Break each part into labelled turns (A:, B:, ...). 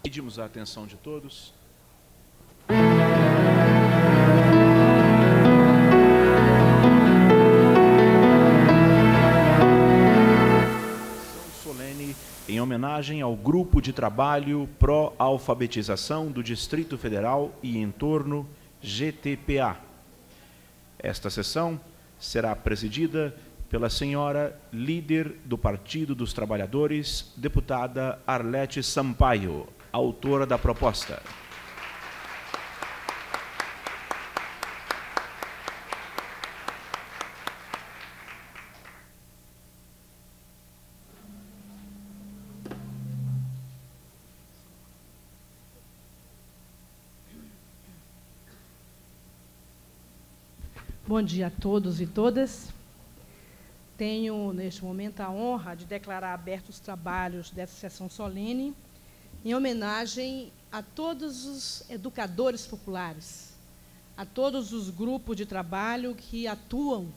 A: Pedimos a atenção de todos. Sessão solene em homenagem ao Grupo de Trabalho Pró-Alfabetização do Distrito Federal e Entorno, GTPA. Esta sessão será presidida pela senhora líder do Partido dos Trabalhadores, deputada Arlete Sampaio, autora da proposta.
B: Bom dia a todos e todas. Tenho, neste momento, a honra de declarar abertos os trabalhos dessa sessão solene, em homenagem a todos os educadores populares, a todos os grupos de trabalho que atuam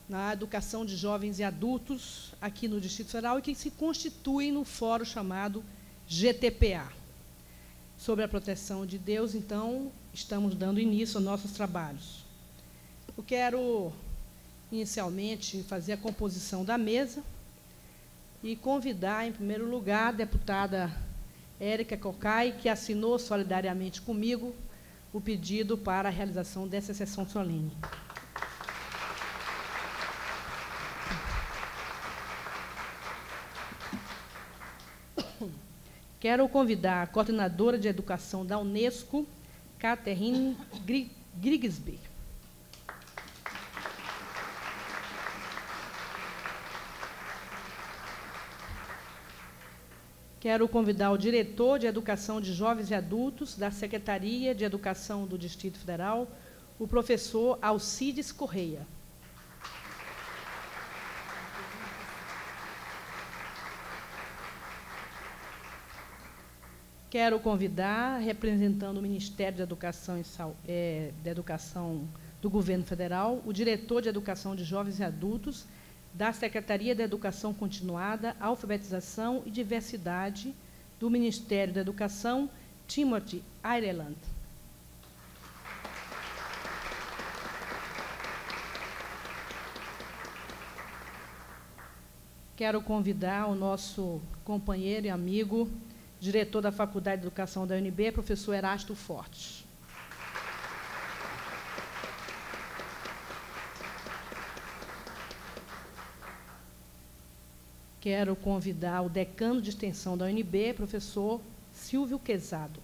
B: na educação de jovens e adultos aqui no Distrito Federal e que se constituem no fórum chamado GTPA. Sob a proteção de Deus, então, estamos dando início aos nossos trabalhos. Eu quero, inicialmente, fazer a composição da mesa e convidar, em primeiro lugar, a deputada Érica Cocai, que assinou solidariamente comigo o pedido para a realização dessa sessão solene. Quero convidar a coordenadora de educação da Unesco, Catherine Grigsby. Quero convidar o diretor de Educação de Jovens e Adultos da Secretaria de Educação do Distrito Federal, o professor Alcides Correia. Quero convidar, representando o Ministério da Educação do Governo Federal, o diretor de Educação de Jovens e Adultos da Secretaria da Educação Continuada, Alfabetização e Diversidade do Ministério da Educação, Timothy Ireland. Quero convidar o nosso companheiro e amigo, diretor da Faculdade de Educação da UNB, professor Erasto Fortes. Quero convidar o decano de extensão da UNB, professor Silvio Quezado.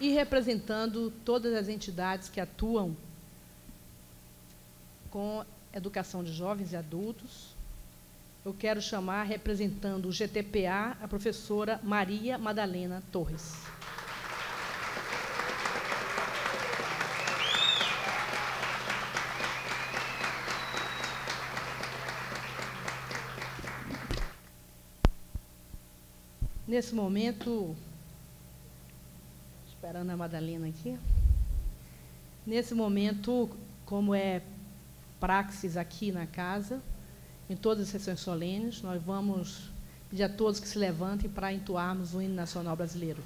B: E representando todas as entidades que atuam com educação de jovens e adultos, eu quero chamar, representando o GTPA, a professora Maria Madalena Torres. Nesse momento, esperando a Madalena aqui, nesse momento, como é praxis aqui na casa, em todas as sessões solenes, nós vamos pedir a todos que se levantem para entoarmos o hino nacional brasileiro.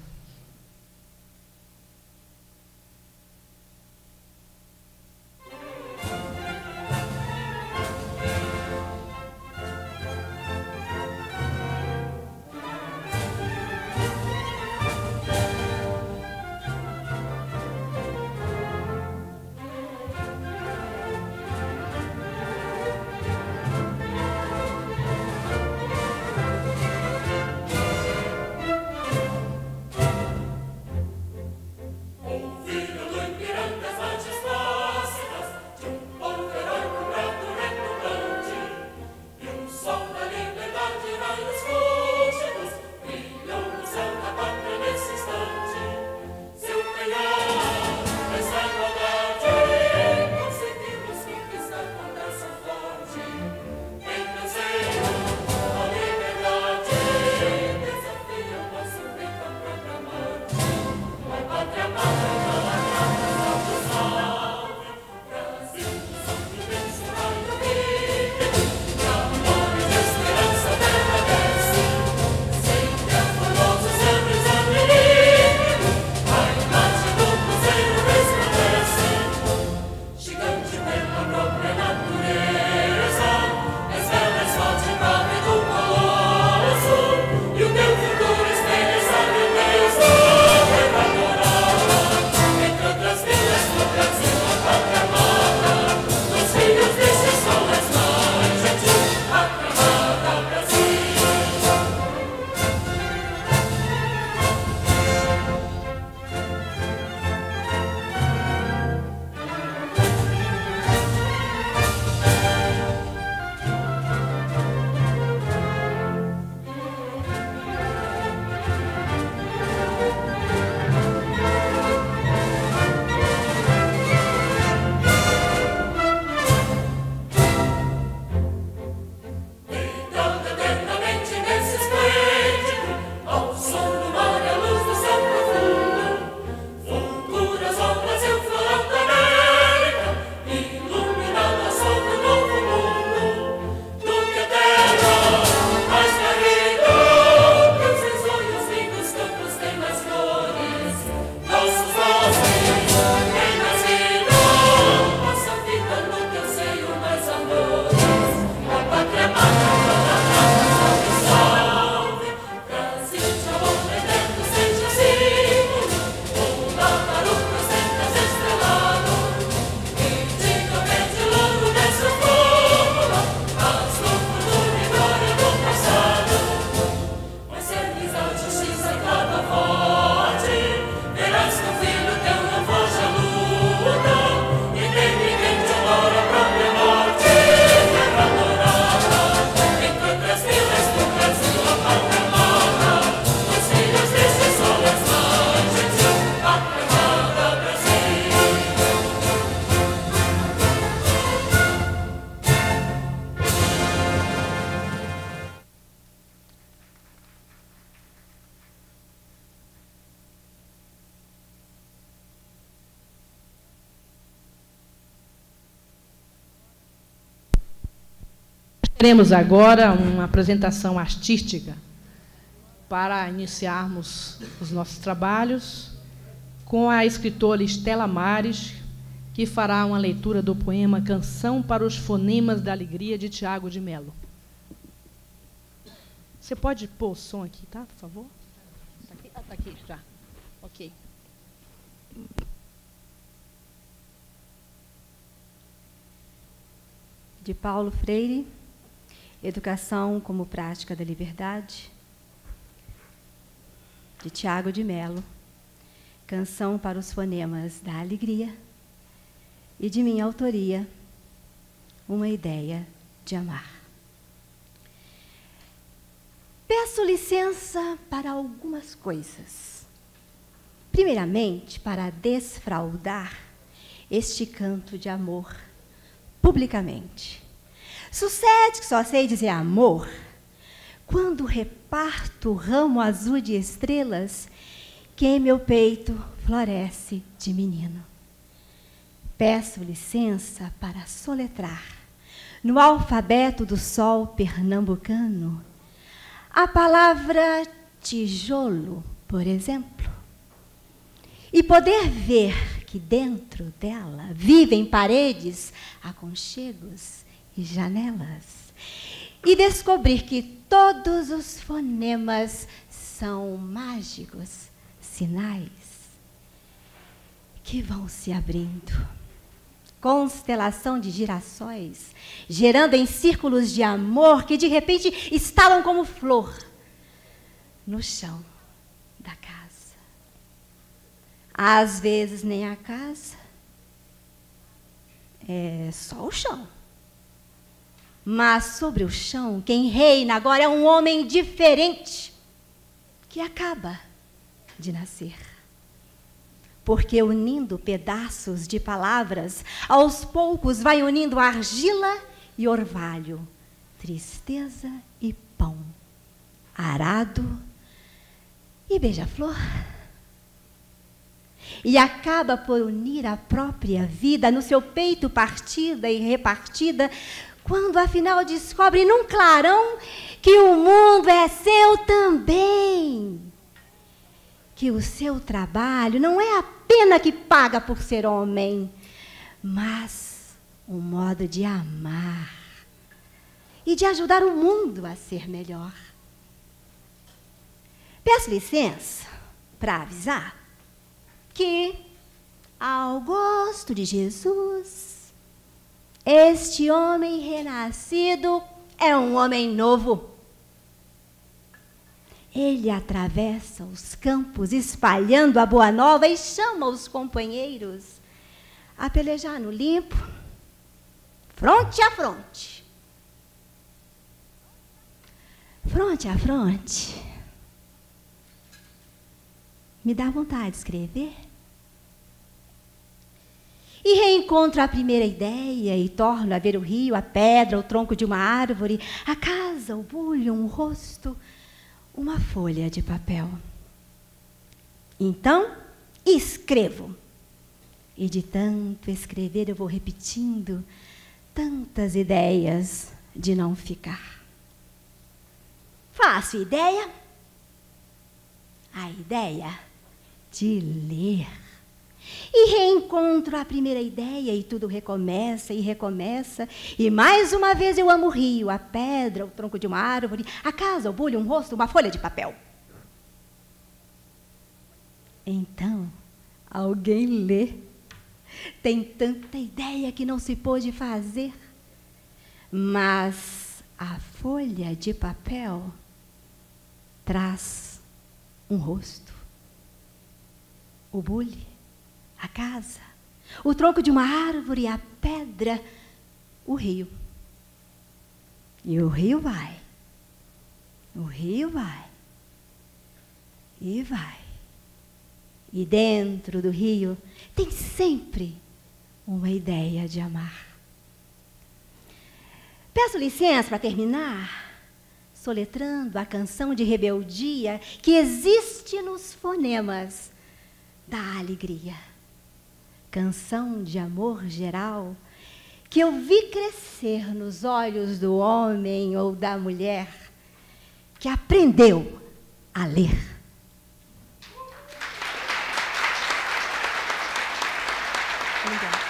B: Teremos agora uma apresentação artística para iniciarmos os nossos trabalhos com a escritora Estela Mares, que fará uma leitura do poema Canção para os Fonemas da Alegria, de Tiago de Mello. Você pode pôr o som aqui, tá, por favor? Está aqui? Ah, está aqui já. Ok.
C: De Paulo Freire, Educação como Prática da Liberdade. De Tiago de Mello, Canção para os Fonemas da Alegria. E de minha autoria, Uma Ideia de Amar. Peço licença para algumas coisas. Primeiramente, para desfraudar este canto de amor publicamente. Sucede que só sei dizer amor quando reparto o ramo azul de estrelas que em meu peito floresce de menino. Peço licença para soletrar no alfabeto do sol pernambucano a palavra tijolo, por exemplo, e poder ver que dentro dela vivem paredes, aconchegos e janelas, e descobrir que todos os fonemas são mágicos sinais que vão se abrindo. Constelação de girassóis, gerando em círculos de amor que de repente estalam como flor no chão da casa. Às vezes nem a casa, é só o chão. Mas sobre o chão, quem reina agora é um homem diferente, que acaba de nascer. Porque unindo pedaços de palavras, aos poucos vai unindo argila e orvalho, tristeza e pão, arado e beija-flor. E acaba por unir a própria vida no seu peito partida e repartida, quando afinal descobre num clarão que o mundo é seu também. Que o seu trabalho não é a pena que paga por ser homem, mas um modo de amar e de ajudar o mundo a ser melhor. Peço licença para avisar que, ao gosto de Jesus, este homem renascido é um homem novo. Ele atravessa os campos espalhando a boa nova e chama os companheiros a pelejar no limpo, fronte a fronte. Fronte a fronte. Me dá vontade de escrever. E reencontro a primeira ideia e torno a ver o rio, a pedra, o tronco de uma árvore, a casa, o bulho, um rosto, uma folha de papel. Então, escrevo. E de tanto escrever eu vou repetindo tantas ideias de não ficar. Faço ideia? A ideia de ler. E reencontro a primeira ideia e tudo recomeça e recomeça. E mais uma vez eu amo o rio, a pedra, o tronco de uma árvore, a casa, o bulho, um rosto, uma folha de papel. Então, alguém lê. Tem tanta ideia que não se pôde fazer. Mas a folha de papel traz um rosto. O bulho, a casa, o tronco de uma árvore, a pedra, o rio. E o rio vai. O rio vai. E vai. E dentro do rio tem sempre uma ideia de amar. Peço licença para terminar, soletrando a canção de rebeldia que existe nos fonemas da alegria. Canção de amor geral que eu vi crescer nos olhos do homem ou da mulher que aprendeu a ler. Obrigada.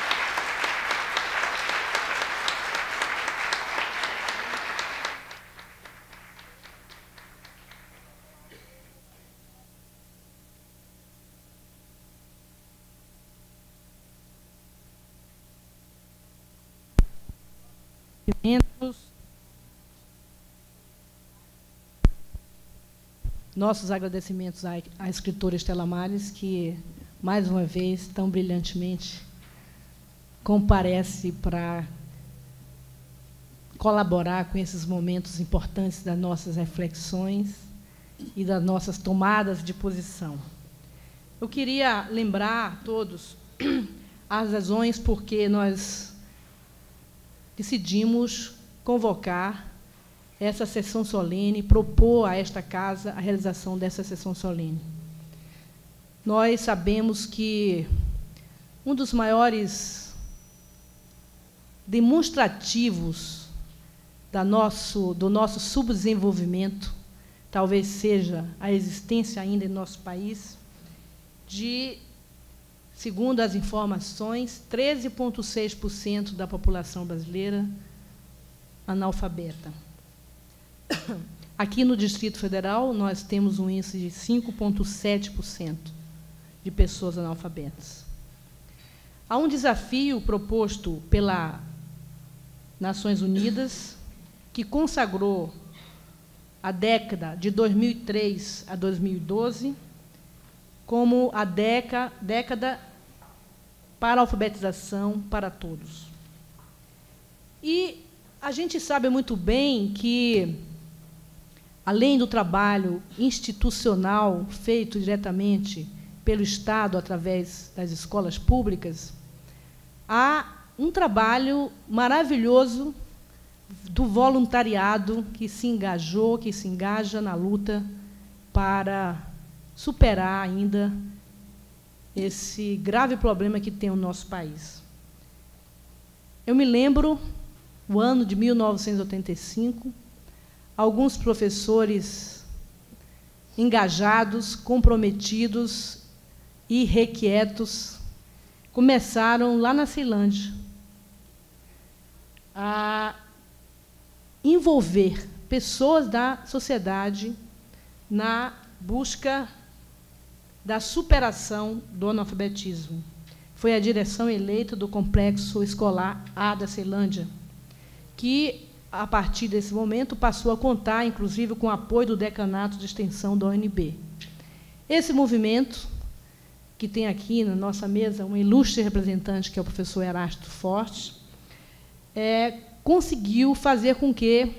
B: Nossos agradecimentos à escritora Estela Mares, que, mais uma vez, tão brilhantemente comparece para colaborar com esses momentos importantes das nossas reflexões e das nossas tomadas de posição. Eu queria lembrar a todos as razões por que nós decidimos convocar essa sessão solene, propor a esta casa a realização dessa sessão solene. Nós sabemos que um dos maiores demonstrativos do nosso subdesenvolvimento talvez seja a existência ainda em nosso país de, segundo as informações, 13,6% da população brasileira analfabeta. Aqui no Distrito Federal, nós temos um índice de 5,7% de pessoas analfabetas. Há um desafio proposto pelas Nações Unidas, que consagrou a década de 2003 a 2012 como a década para a alfabetização para todos. E a gente sabe muito bem que, além do trabalho institucional feito diretamente pelo Estado através das escolas públicas, há um trabalho maravilhoso do voluntariado que se engajou, que se engaja na luta para superar ainda esse grave problema que tem o nosso país. Eu me lembro, no ano de 1985, alguns professores engajados, comprometidos e irrequietos começaram, lá na Ceilândia, a envolver pessoas da sociedade na busca da superação do analfabetismo. Foi a direção eleita do Complexo Escolar A da Ceilândia, que, a partir desse momento, passou a contar, inclusive, com o apoio do Decanato de Extensão da UNB. Esse movimento, que tem aqui na nossa mesa um ilustre representante, que é o professor Erasto Forte, conseguiu fazer com que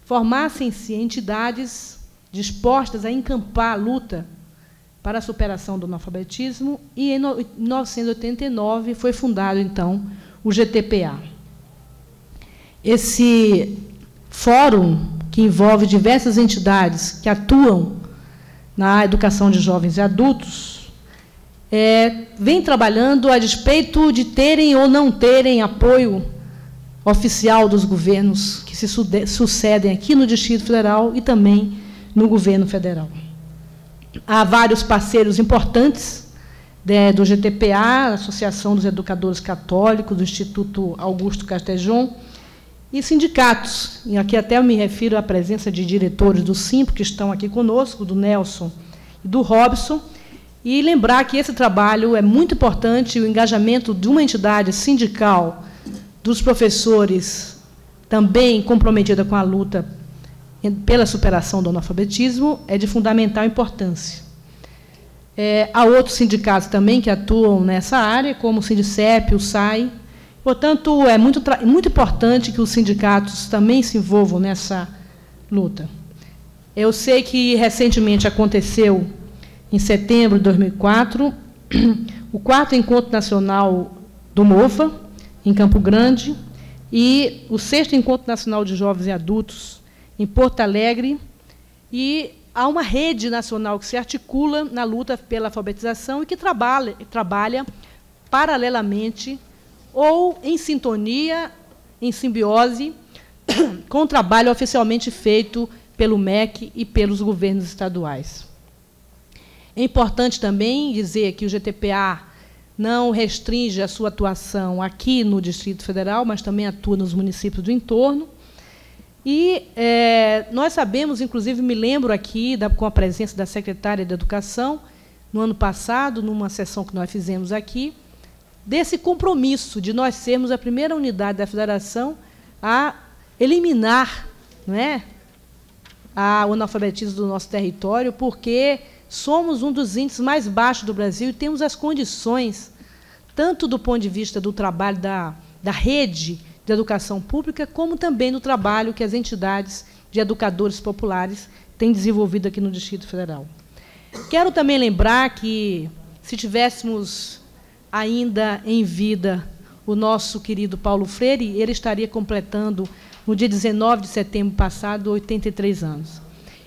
B: formassem-se entidades dispostas a encampar a luta para a superação do analfabetismo, e, em 1989, foi fundado, então, o GTPA. Esse fórum, que envolve diversas entidades que atuam na educação de jovens e adultos, vem trabalhando a despeito de terem ou não terem apoio oficial dos governos que se sucedem aqui no Distrito Federal e também no governo federal. Há vários parceiros importantes do GTPA, a Associação dos Educadores Católicos, do Instituto Augusto Castejon, e sindicatos. E aqui até eu me refiro à presença de diretores do SIMPO, que estão aqui conosco, do Nelson e do Robson, e lembrar que esse trabalho é muito importante, o engajamento de uma entidade sindical, dos professores, também comprometida com a luta pela superação do analfabetismo, é de fundamental importância. Há outros sindicatos também que atuam nessa área, como o Sindicep, o SAI. Portanto, é muito importante que os sindicatos também se envolvam nessa luta. Eu sei que, recentemente, aconteceu, em setembro de 2004, o 4º Encontro Nacional do MOFA, em Campo Grande, e o 6º Encontro Nacional de Jovens e Adultos, em Porto Alegre, e há uma rede nacional que se articula na luta pela alfabetização e que trabalha paralelamente ou em sintonia em simbiose com o trabalho oficialmente feito pelo MEC e pelos governos estaduais. É importante também dizer que o GTPA não restringe a sua atuação aqui no Distrito Federal, mas também atua nos municípios do entorno. E nós sabemos, inclusive, me lembro aqui, com a presença da secretária de Educação, no ano passado, numa sessão que nós fizemos aqui, desse compromisso de nós sermos a primeira unidade da federação a eliminar, não é, o analfabetismo do nosso território, porque somos um dos índices mais baixos do Brasil e temos as condições, tanto do ponto de vista do trabalho da rede de educação pública, como também do trabalho que as entidades de educadores populares têm desenvolvido aqui no Distrito Federal. Quero também lembrar que, se tivéssemos ainda em vida o nosso querido Paulo Freire, ele estaria completando, no dia 19 de setembro passado, 83 anos.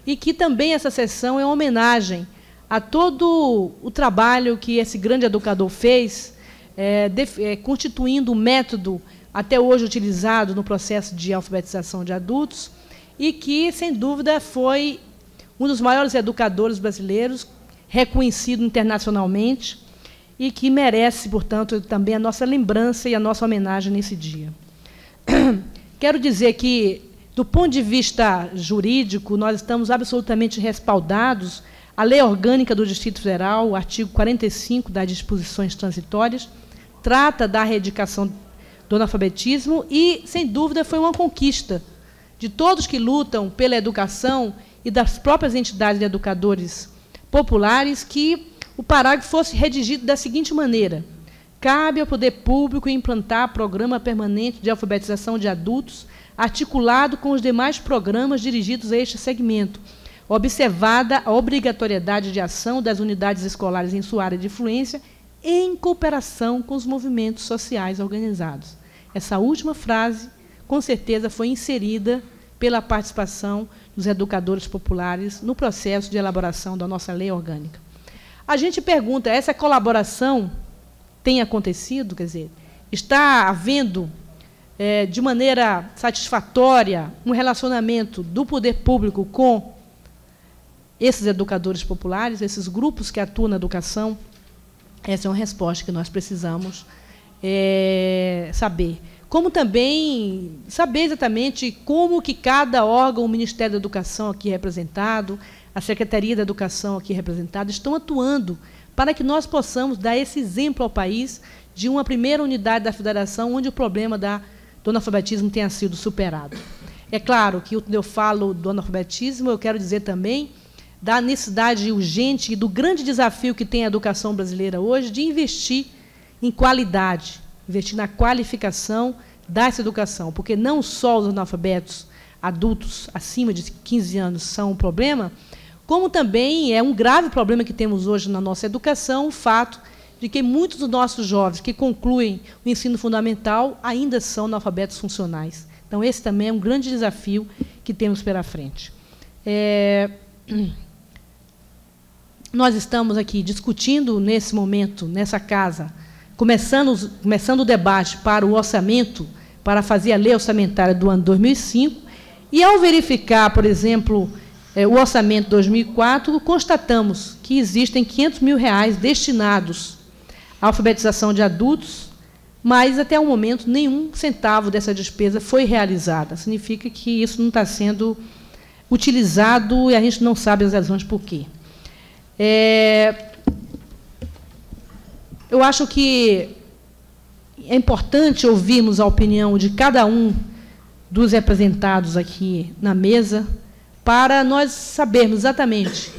B: E que também essa sessão é uma homenagem a todo o trabalho que esse grande educador fez, constituindo um método até hoje utilizado no processo de alfabetização de adultos, e que, sem dúvida, foi um dos maiores educadores brasileiros, reconhecido internacionalmente, e que merece, portanto, também a nossa lembrança e a nossa homenagem nesse dia. Quero dizer que, do ponto de vista jurídico, nós estamos absolutamente respaldados. A Lei Orgânica do Distrito Federal, o artigo 45 das disposições transitórias, trata da erradicação do analfabetismo e, sem dúvida, foi uma conquista de todos que lutam pela educação e das próprias entidades de educadores populares, que o parágrafo fosse redigido da seguinte maneira: cabe ao poder público implantar programa permanente de alfabetização de adultos, articulado com os demais programas dirigidos a este segmento, observada a obrigatoriedade de ação das unidades escolares em sua área de influência, em cooperação com os movimentos sociais organizados. Essa última frase, com certeza, foi inserida pela participação dos educadores populares no processo de elaboração da nossa lei orgânica. A gente pergunta, essa colaboração tem acontecido? Quer dizer, está havendo, de maneira satisfatória, um relacionamento do poder público com esses educadores populares, esses grupos que atuam na educação? Essa é uma resposta que nós precisamos saber. Como também saber exatamente como que cada órgão, o Ministério da Educação aqui representado, a Secretaria da Educação aqui representada, estão atuando para que nós possamos dar esse exemplo ao país de uma primeira unidade da federação onde o problema do analfabetismo tenha sido superado. É claro que, quando eu falo do analfabetismo, eu quero dizer também da necessidade urgente e do grande desafio que tem a educação brasileira hoje de investir em qualidade, investir na qualificação dessa educação, porque não só os analfabetos adultos acima de 15 anos são um problema, como também é um grave problema que temos hoje na nossa educação, o fato de que muitos dos nossos jovens que concluem o ensino fundamental ainda são analfabetos funcionais. Então, esse também é um grande desafio que temos pela frente. Nós estamos aqui discutindo, nesse momento, nessa casa, começando o debate para o orçamento, para fazer a lei orçamentária do ano 2005, e, ao verificar, por exemplo, o orçamento de 2004, constatamos que existem R$500 mil destinados à alfabetização de adultos, mas, até o momento, nenhum centavo dessa despesa foi realizada. Significa que isso não está sendo utilizado e a gente não sabe as razões por quê. Eu acho que é importante ouvirmos a opinião de cada um dos representados aqui na mesa, para nós sabermos exatamente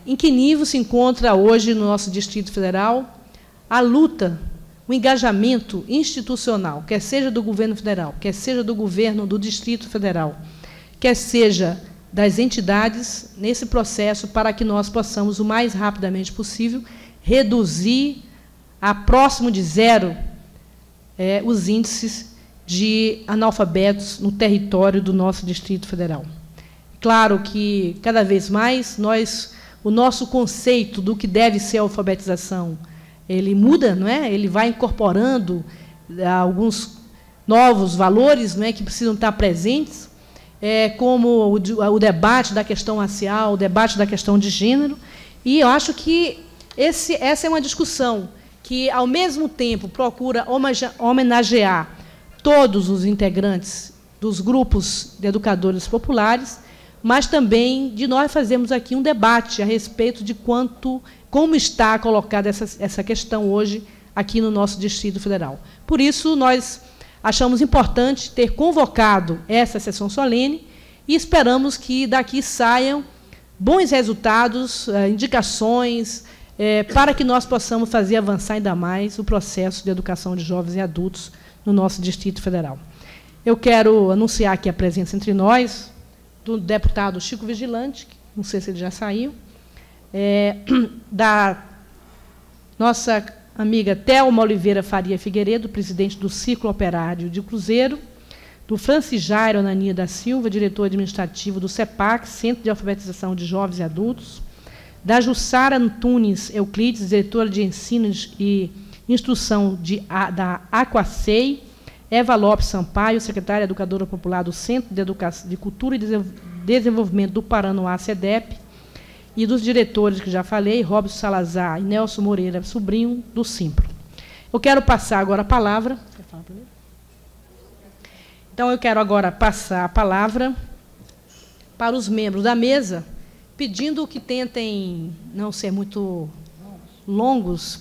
B: em que nível se encontra hoje no nosso Distrito Federal a luta, o engajamento institucional, quer seja do governo federal, quer seja do governo do Distrito Federal, quer seja das entidades, nesse processo, para que nós possamos, o mais rapidamente possível, reduzir a próximo de zero os índices de analfabetos no território do nosso Distrito Federal. Claro que, cada vez mais, o nosso conceito do que deve ser a alfabetização, ele muda, não é? Ele vai incorporando alguns novos valores, né, que precisam estar presentes, como o debate da questão racial, o debate da questão de gênero. E eu acho que essa é uma discussão que, ao mesmo tempo, procura homenagear todos os integrantes dos grupos de educadores populares, mas também de nós fazermos aqui um debate a respeito de como está colocada essa questão hoje aqui no nosso Distrito Federal. Por isso, nós achamos importante ter convocado essa sessão solene e esperamos que daqui saiam bons resultados, indicações, para que nós possamos fazer avançar ainda mais o processo de educação de jovens e adultos no nosso Distrito Federal. Eu quero anunciar aqui a presença entre nós do deputado Chico Vigilante, não sei se ele já saiu, da nossa amiga Thelma Oliveira Faria Figueiredo, presidente do Círculo Operário de Cruzeiro, do Francis Jairo Anania da Silva, diretor administrativo do CEPAC, Centro de Alfabetização de Jovens e Adultos, da Jussara Antunes Euclides, diretora de Ensino e Instrução da Aquacei, Eva Lopes Sampaio, secretária educadora popular do Centro de Cultura e Desenvolvimento do Paranoá, CEDEP, e dos diretores que já falei, Robson Salazar e Nelson Moreira Sobrinho, do Simpro. Eu quero passar agora a palavra. Quer falar primeiro? Então, eu quero agora passar a palavra para os membros da mesa, pedindo que tentem não ser muito longos,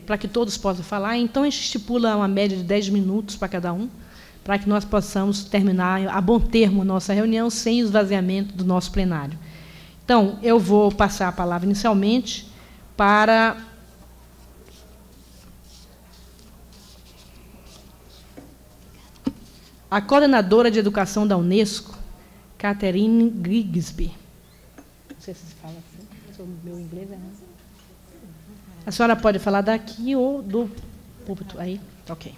B: para que todos possam falar. Então, a gente estipula uma média de 10 minutos para cada um, para que nós possamos terminar a bom termo a nossa reunião, sem esvaziamento do nosso plenário. Então, eu vou passar a palavra inicialmente para a coordenadora de educação da Unesco, Catherine Grigsby. Não sei se se fala assim, o meu inglês é errado. A senhora pode falar daqui ou do púlpito? Aí? Ok.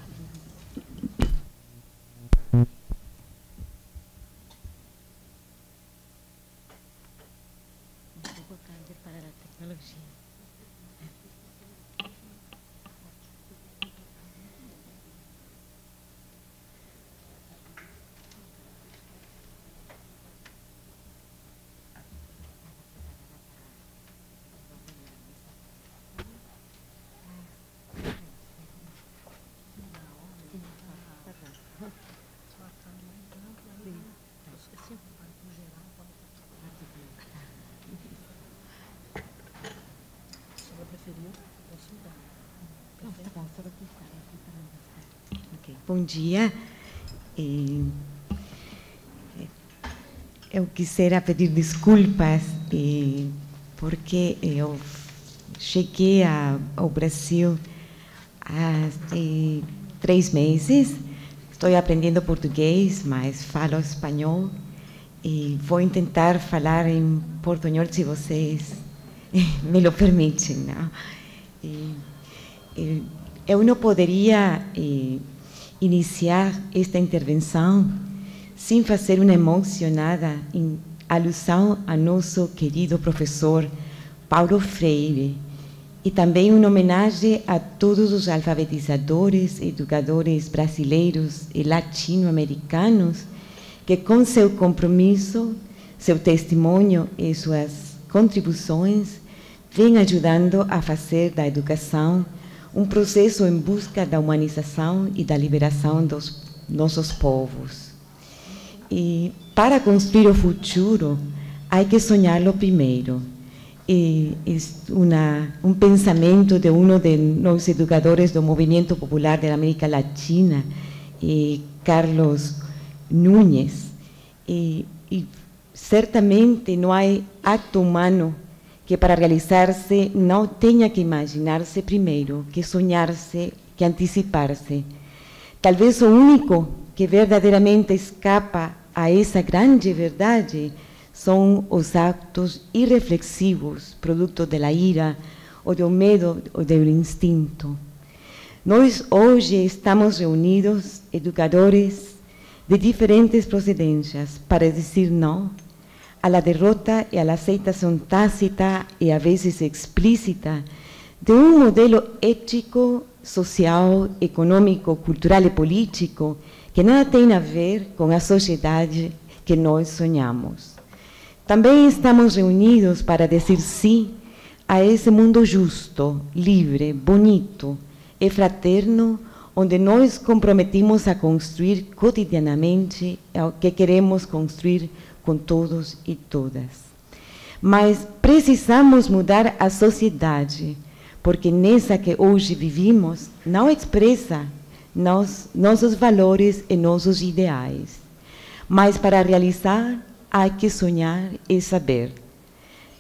D: Bom dia. Eu quisera pedir desculpas porque eu cheguei ao Brasil há 3 meses. Estou aprendendo português, mas falo espanhol e vou tentar falar em portunhol se vocês me lo permitem, não? Eu não poderia iniciar esta intervenção sem fazer uma emocionada em alusão a nosso querido professor Paulo Freire e também uma homenagem a todos os alfabetizadores e educadores brasileiros e latino-americanos que, com seu compromisso, seu testemunho e suas contribuições, vêm ajudando a fazer da educação um processo em busca da humanização e da liberação dos nossos povos. E para construir o futuro, há que sonhá-lo primeiro. E um pensamento de um dos educadores do Movimento Popular da América Latina, Carlos Núñez. E certamente não há ato humano que para realizar-se não tenha que imaginar-se primeiro, que sonhar-se, que antecipar-se. Talvez o único que verdadeiramente escapa a essa grande verdade são os atos irreflexivos, produto da ira, ou do medo, ou do instinto. Nós hoje estamos reunidos, educadores de diferentes procedências, para dizer não a la derrota e a la aceitação tácita e, a vezes, explícita de um modelo ético, social, econômico, cultural e político que nada tem a ver com a sociedade que nós sonhamos. Também estamos reunidos para dizer sim a esse mundo justo, livre, bonito e fraterno, onde nós comprometimos a construir cotidianamente o que queremos construir com todos e todas. Mas precisamos mudar a sociedade, porque nessa que hoje vivimos não expressa nossos valores e nossos ideais. Mas para realizar, há que sonhar e saber.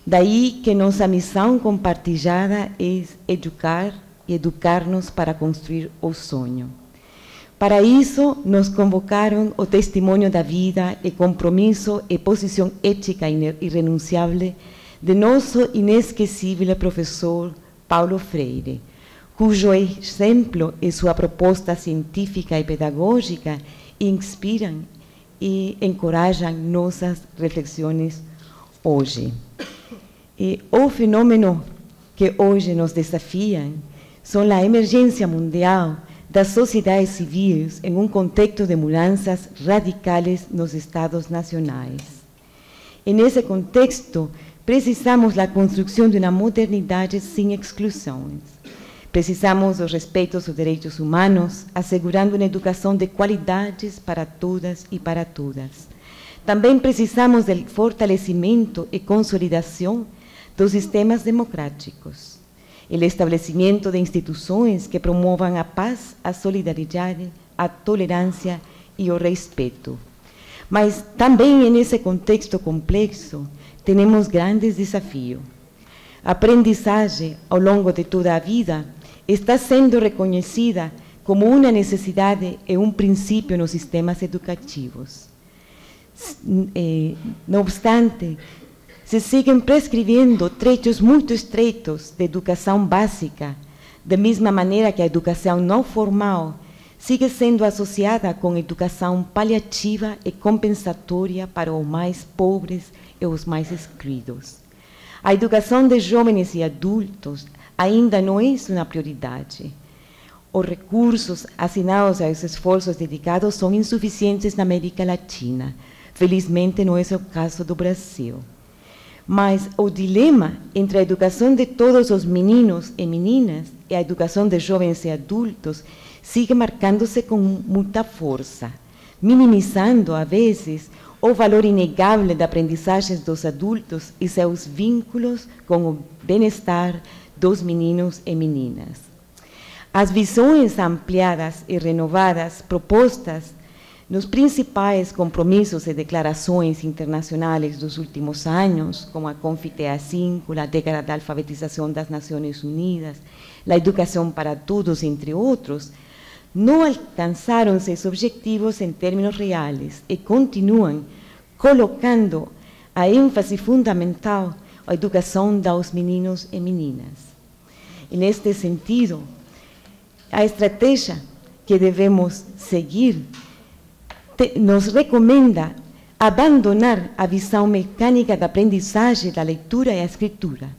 D: Daí que nossa missão compartilhada é educar e educar-nos para construir o sonho. Para isso, nos convocaram o testemunho da vida e compromisso e posição ética irrenunciável de nosso inesquecível professor Paulo Freire, cujo exemplo e sua proposta científica e pedagógica inspiram e encorajam nossas reflexões hoje. E o fenômeno que hoje nos desafia são a emergência mundial das sociedades civis em um contexto de mudanças radicais nos estados nacionais. E nesse contexto, precisamos da construção de uma modernidade sem exclusões. Precisamos do respeito aos direitos humanos, assegurando uma educação de qualidades para todas e para todas. Também precisamos do fortalecimento e consolidação dos sistemas democráticos, o estabelecimento de instituições que promovam a paz, a solidariedade, a tolerância e o respeito. Mas também nesse contexto complexo, temos grandes desafios. A aprendizagem ao longo de toda a vida está sendo reconhecida como uma necessidade e um princípio nos sistemas educativos. Não obstante, se seguem prescrevendo trechos muito estreitos de educação básica, da mesma maneira que a educação não formal sigue sendo associada com educação paliativa e compensatória para os mais pobres e os mais excluídos. A educação de jovens e adultos ainda não é uma prioridade. Os recursos assinados aos esforços dedicados são insuficientes na América Latina. Felizmente, não é o caso do Brasil. Mas o dilema entre a educação de todos os meninos e meninas e a educação de jovens e adultos sigue marcando-se com muita força, minimizando, a vezes, o valor inegável da aprendizagem dos adultos e seus vínculos com o bem-estar dos meninos e meninas. As visões ampliadas e renovadas propostas nos principais compromissos e declarações internacionais dos últimos anos, como a CONFITEA 5, a década da alfabetização das Nações Unidas, a educação para todos, entre outros, não alcançaram seus objetivos em termos reais e continuam colocando a ênfase fundamental à educação dos meninos e meninas. E, neste sentido, a estratégia que devemos seguir nos recomenda abandonar a visão mecânica da aprendizagem, da leitura e a escritura,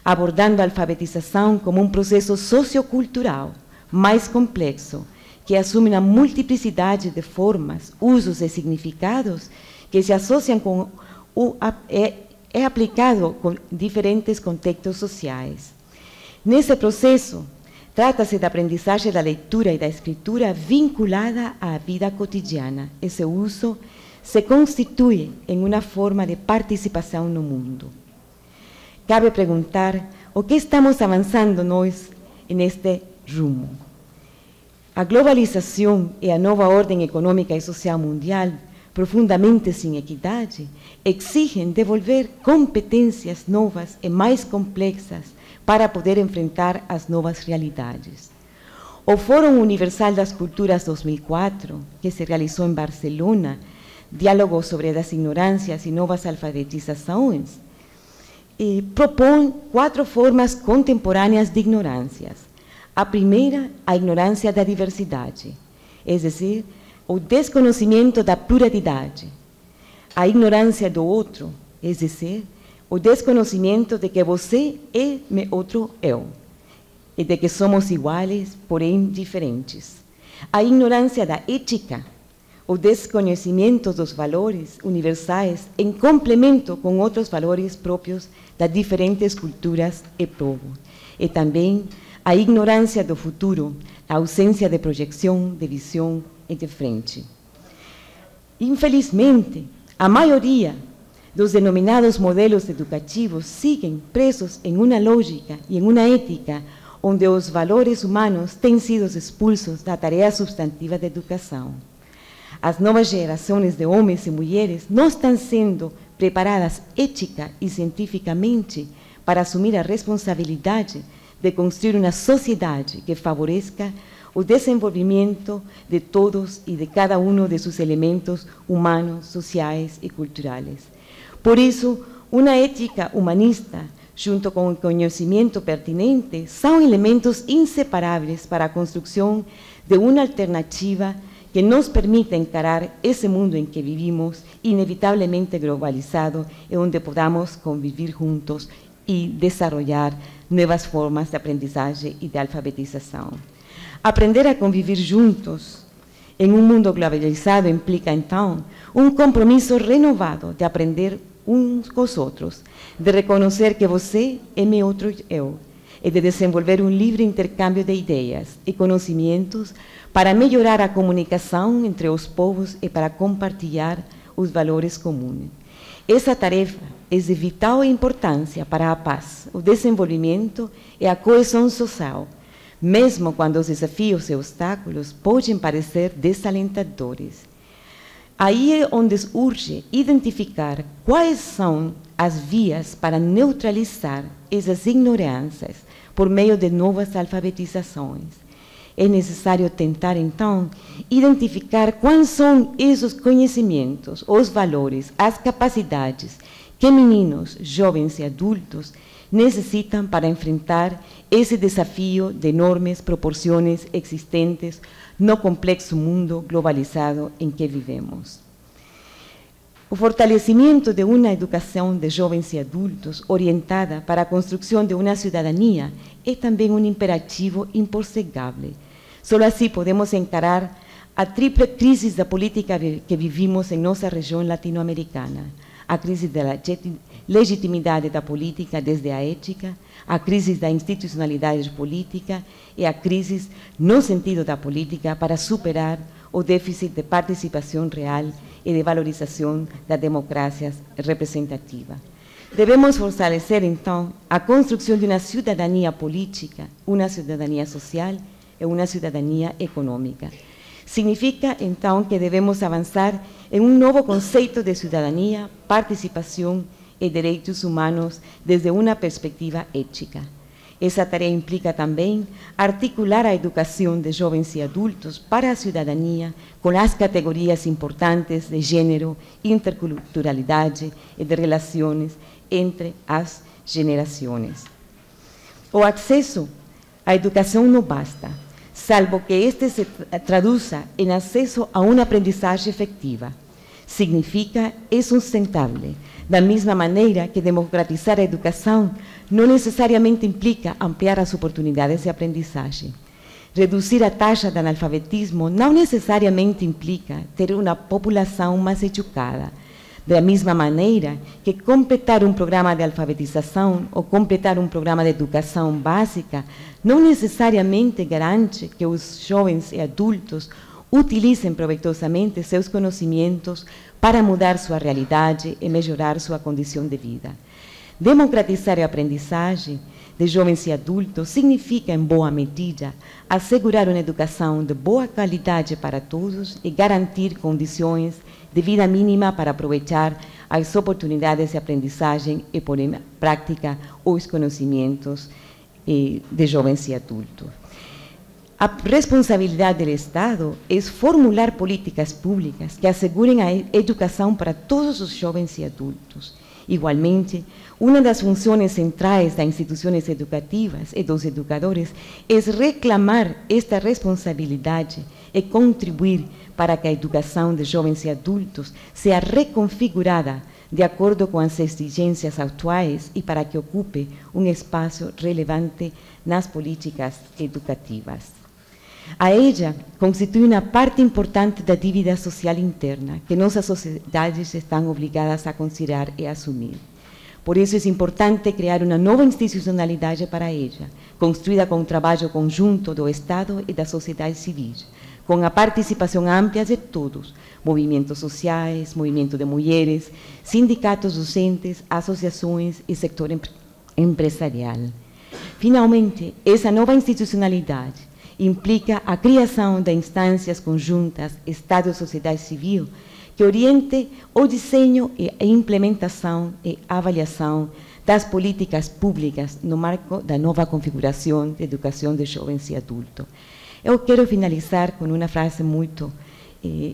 D: abordando a alfabetização como um processo sociocultural mais complexo, que assume uma multiplicidade de formas, usos e significados que se associam com é aplicado com diferentes contextos sociais. Nesse processo, trata-se da aprendizagem da leitura e da escritura vinculada à vida cotidiana. Esse uso se constitui em uma forma de participação no mundo. Cabe perguntar o que estamos avançando nós neste rumo. A globalização e a nova ordem econômica e social mundial, profundamente sem equidade, exigem devolver competências novas e mais complexas para poder enfrentar as novas realidades. O Fórum Universal das Culturas 2004, que se realizou em Barcelona, diálogo sobre as ignorâncias e novas alfabetizações, propõe 4 formas contemporâneas de ignorâncias. A primeira, a ignorância da diversidade, é dizer, o desconhecimento da pluralidade. A ignorância do outro, é dizer, o desconhecimento de que você é outro eu, e de que somos iguais, porém diferentes. A ignorância da ética, o desconhecimento dos valores universais em complemento com outros valores próprios das diferentes culturas e povos. E também a ignorância do futuro, a ausência de projeção, de visão e de frente. Infelizmente, a maioria dos denominados modelos educativos seguem presos em uma lógica e em uma ética onde os valores humanos têm sido expulsos da tarefa substantiva da educação. As novas gerações de homens e mulheres não estão sendo preparadas ética e cientificamente para assumir a responsabilidade de construir uma sociedade que favoreça o desenvolvimento de todos e de cada um de seus elementos humanos, sociais e culturais. Por isso, uma ética humanista, junto com o conhecimento pertinente, são elementos inseparáveis para a construção de uma alternativa que nos permita encarar esse mundo em que vivimos, inevitavelmente globalizado, e onde podamos conviver juntos e desenvolver novas formas de aprendizagem e de alfabetização. Aprender a conviver juntos em um mundo globalizado implica, então, um compromisso renovado de aprender uns com os outros, de reconhecer que você é meu outro eu, e de desenvolver um livre intercâmbio de ideias e conhecimentos para melhorar a comunicação entre os povos e para compartilhar os valores comuns. Essa tarefa é de vital importância para a paz, o desenvolvimento e a coesão social, mesmo quando os desafios e obstáculos podem parecer desalentadores. Aí é onde urge identificar quais são as vias para neutralizar essas ignorâncias por meio de novas alfabetizações. É necessário tentar, então, identificar quais são esses conhecimentos, os valores, as capacidades que meninos, jovens e adultos necessitam para enfrentar esse desafio de enormes proporções existentes no complexo mundo globalizado em que vivemos. O fortalecimento de uma educação de jovens e adultos orientada para a construção de uma cidadania é também um imperativo impostergável. Só assim podemos encarar a tripla crise da política que vivimos em nossa região latino-americana. A crise da legitimidade da política desde a ética, a crise da institucionalidade política e a crise no sentido da política para superar o déficit de participação real e de valorização da democracia representativa. Devemos fortalecer, então, a construção de uma cidadania política, uma cidadania social e uma cidadania econômica. Significa, então, que devemos avançar em um novo conceito de cidadania, participação e direitos humanos desde uma perspectiva ética. Essa tarefa implica também articular a educação de jovens e adultos para a cidadania com as categorias importantes de gênero, interculturalidade e de relações entre as gerações. O acesso à educação não basta, salvo que este se traduza em acesso a uma aprendizagem efetiva. Significa é sustentável, da mesma maneira que democratizar a educação não necessariamente implica ampliar as oportunidades de aprendizagem. Reduzir a taxa de analfabetismo não necessariamente implica ter uma população mais educada. Da mesma maneira que completar um programa de alfabetização ou completar um programa de educação básica não necessariamente garante que os jovens e adultos utilicem proveitosamente seus conhecimentos para mudar sua realidade e melhorar sua condição de vida. Democratizar a aprendizagem de jovens e adultos significa, em boa medida, assegurar uma educação de boa qualidade para todos e garantir condições de vida mínima para aproveitar as oportunidades de aprendizagem e pôr em prática os conhecimentos de jovens e adultos. A responsabilidade do Estado é formular políticas públicas que assegurem a educação para todos os jovens e adultos. Igualmente, uma das funções centrais das instituições educativas e dos educadores é reclamar esta responsabilidade e contribuir para que a educação de jovens e adultos seja reconfigurada de acordo com as exigências atuais e para que ocupe um espaço relevante nas políticas educativas. A ella constitui uma parte importante da dívida social interna que nossas sociedades estão obrigadas a considerar e assumir. Por isso é importante criar uma nova institucionalidade para ela, construída com o trabalho conjunto do Estado e da sociedade civil, com a participação ampla de todos, movimentos sociais, movimento de mulheres, sindicatos docentes, associações e setor empresarial. Finalmente, essa nova institucionalidade implica a criação de instâncias conjuntas, Estado e sociedade civil, que oriente o desenho e a implementação e avaliação das políticas públicas no marco da nova configuração de educação de jovens e adultos. Eu quero finalizar com uma frase muito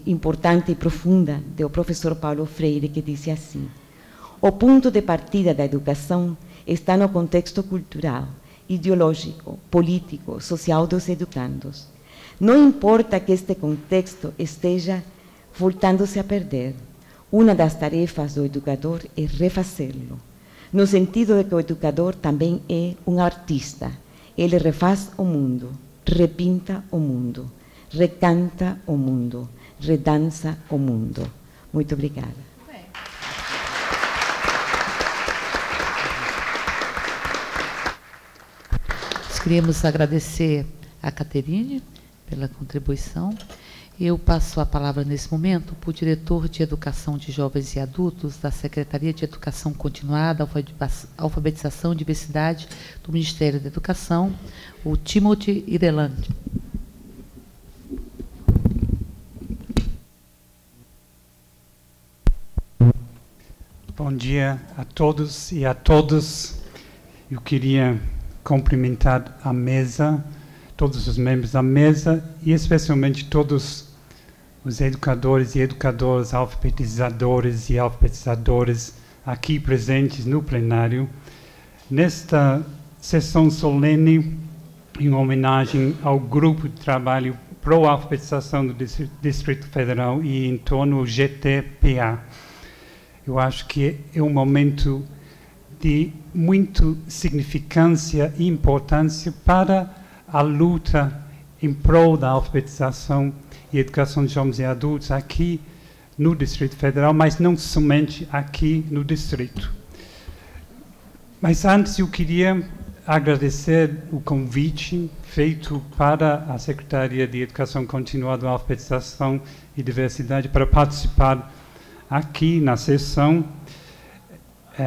D: importante e profunda do professor Paulo Freire, que disse assim: o ponto de partida da educação está no contexto cultural, ideológico, político, social dos educandos. Não importa que este contexto esteja voltando-se a perder. Uma das tarefas do educador é refazê-lo, no sentido de que o educador também é um artista. Ele refaz o mundo, repinta o mundo, recanta o mundo, redança o mundo. Muito obrigada.
E: Queríamos agradecer a Caterine pela contribuição. Eu passo a palavra nesse momento para o diretor de Educação de Jovens e Adultos da Secretaria de Educação Continuada, Alfabetização e Diversidade do Ministério da Educação, o Timothy Irelandi.
F: Bom dia a todos e a todas. Eu queria cumprimentar a mesa, todos os membros da mesa e especialmente todos os educadores e educadoras, alfabetizadores e alfabetizadoras aqui presentes no plenário, nesta sessão solene em homenagem ao Grupo de Trabalho Pró-Alfabetização do Distrito Federal e em torno do GTPA. Eu acho que é um momento de muita significância e importância para a luta em prol da alfabetização e educação de jovens e adultos aqui no Distrito Federal, mas não somente aqui no Distrito. Mas antes eu queria agradecer o convite feito para a Secretaria de Educação Continuada, Alfabetização e Diversidade para participar aqui na sessão.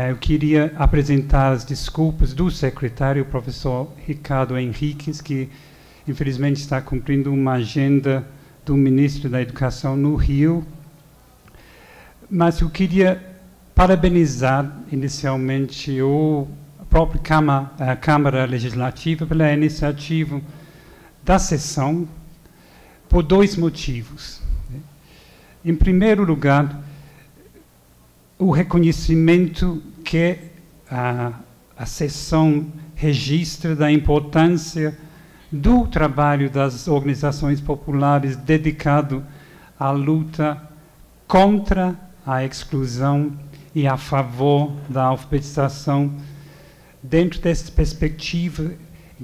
F: Eu queria apresentar as desculpas do secretário, o professor Ricardo Henriques, que infelizmente está cumprindo uma agenda do ministro da Educação no Rio. Mas eu queria parabenizar inicialmente a própria Câmara Legislativa pela iniciativa da sessão por dois motivos. Em primeiro lugar, o reconhecimento que a sessão registra da importância do trabalho das organizações populares dedicado à luta contra a exclusão e a favor da alfabetização, dentro dessa perspectiva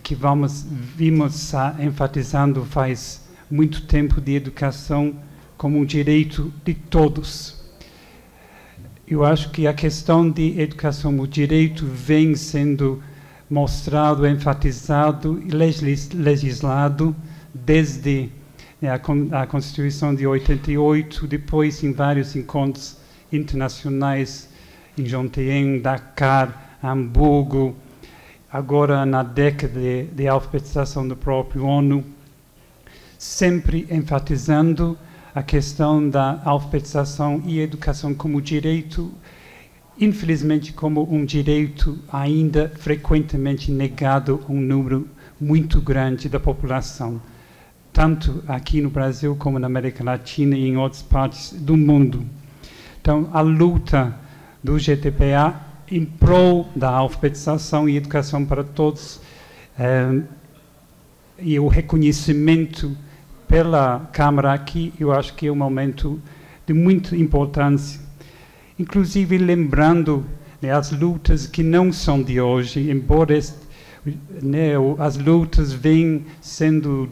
F: que vimos enfatizando faz muito tempo de educação como um direito de todos. Eu acho que a questão de educação, o direito, vem sendo mostrado, enfatizado e legislado desde a Constituição de 88, depois em vários encontros internacionais, em Jomtien, Dakar, Hamburgo, agora na década de alfabetização do próprio ONU, sempre enfatizando a questão da alfabetização e educação como direito, infelizmente como um direito ainda frequentemente negado a um número muito grande da população, tanto aqui no Brasil como na América Latina e em outras partes do mundo. Então, a luta do GTPA em prol da alfabetização e educação para todos e o reconhecimento pela Câmara aqui, eu acho que é um momento de muita importância, inclusive lembrando as lutas que não são de hoje, embora as lutas vêm sendo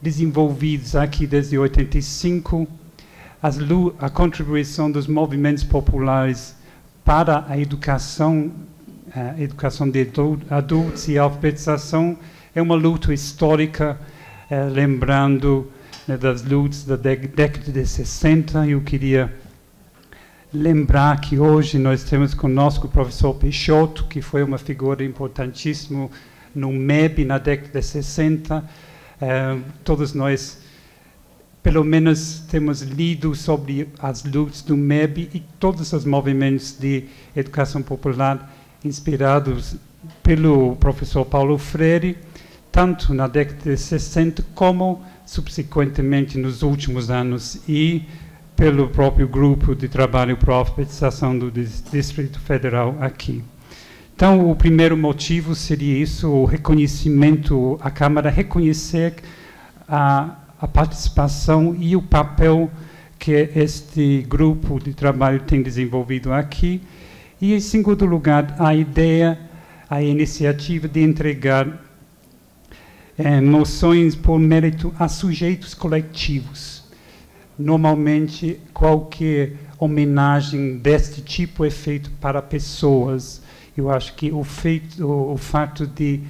F: desenvolvidos aqui desde 85, a contribuição dos movimentos populares para a educação de adultos e a alfabetização é uma luta histórica, lembrando das lutas da década de 60. Eu queria lembrar que hoje nós temos conosco o professor Peixoto, que foi uma figura importantíssima no MEB na década de 60. Todos nós, pelo menos, temos lido sobre as lutas do MEB e todos os movimentos de educação popular inspirados pelo professor Paulo Freire, tanto na década de 60 como subsequentemente nos últimos anos, e pelo próprio grupo de trabalho para a alfabetização do Distrito Federal aqui. Então, o primeiro motivo seria isso, o reconhecimento, a Câmara reconhecer a participação e o papel que este grupo de trabalho tem desenvolvido aqui. E, em segundo lugar, a iniciativa de entregar moções por mérito a sujeitos coletivos. Normalmente, qualquer homenagem deste tipo é feita para pessoas. Eu acho que o fato de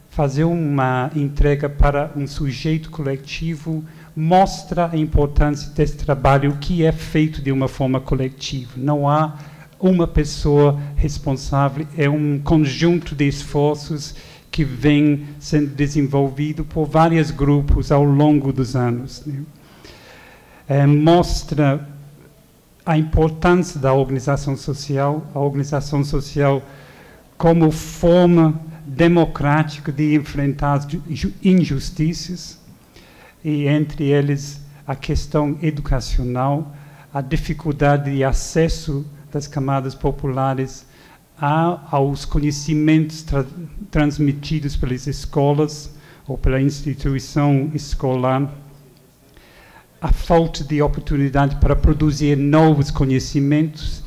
F: fazer uma entrega para um sujeito coletivo mostra a importância desse trabalho que é feito de uma forma coletiva. Não há uma pessoa responsável, é um conjunto de esforços que vem sendo desenvolvido por vários grupos ao longo dos anos, né? Mostra a importância da organização social, como forma democrática de enfrentar as injustiças, e entre eles a questão educacional, a dificuldade de acesso das camadas populares aos conhecimentos transmitidos pelas escolas ou pela instituição escolar, a falta de oportunidade para produzir novos conhecimentos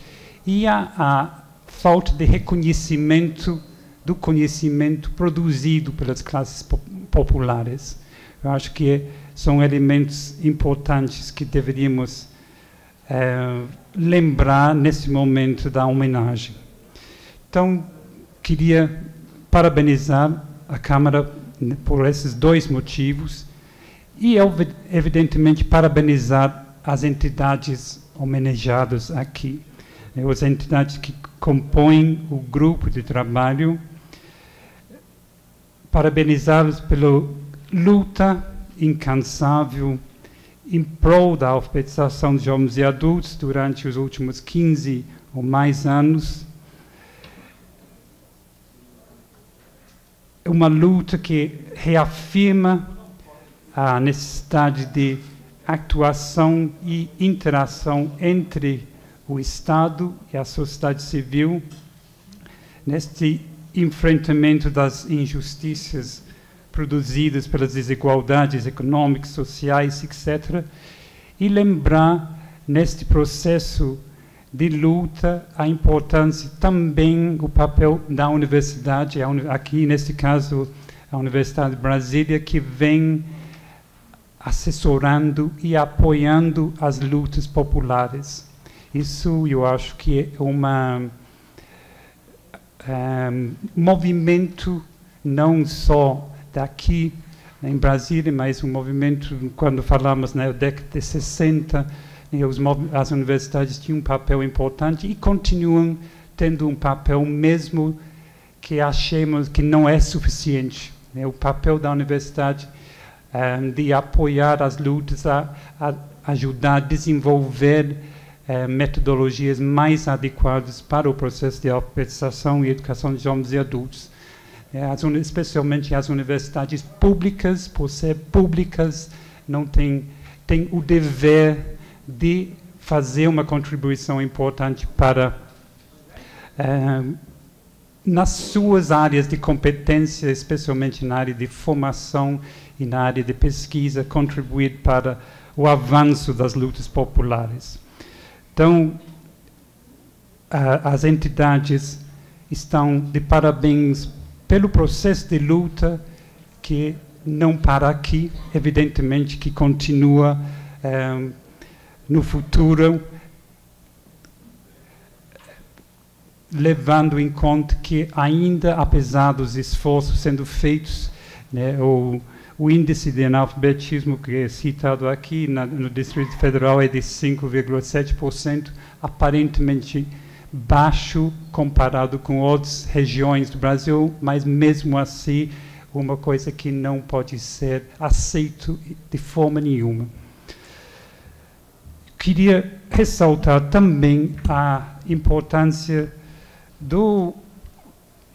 F: e a falta de reconhecimento do conhecimento produzido pelas classes populares. Eu acho que são elementos importantes que deveríamos lembrar nesse momento da homenagem. Então, queria parabenizar a Câmara por esses dois motivos e, evidentemente, parabenizar as entidades homenageadas aqui, as entidades que compõem o grupo de trabalho, parabenizá-los pela luta incansável em prol da alfabetização de jovens e adultos durante os últimos 15 ou mais anos. Uma luta que reafirma a necessidade de atuação e interação entre o Estado e a sociedade civil neste enfrentamento das injustiças produzidas pelas desigualdades econômicas, sociais, etc. E lembrar, neste processo de luta, a importância também do papel da universidade, aqui neste caso a Universidade de Brasília, que vem assessorando e apoiando as lutas populares. Isso eu acho que é um movimento não só daqui em Brasília, mas um movimento, quando falamos na década de 60, as universidades tinham um papel importante e continuam tendo um papel, mesmo que achemos que não é suficiente. O papel da universidade de apoiar as lutas, a ajudar a desenvolver metodologias mais adequadas para o processo de alfabetização e educação de jovens e adultos. Especialmente as universidades públicas, por ser públicas, não têm o dever de fazer uma contribuição importante para, nas suas áreas de competência, especialmente na área de formação e na área de pesquisa, contribuir para o avanço das lutas populares. Então, as entidades estão de parabéns pelo processo de luta que não para aqui, evidentemente que continua no futuro, levando em conta que ainda, apesar dos esforços sendo feitos, né, o índice de analfabetismo que é citado aqui no Distrito Federal é de 5,7%, aparentemente baixo comparado com outras regiões do Brasil, mas mesmo assim uma coisa que não pode ser aceito de forma nenhuma. Queria ressaltar também a importância do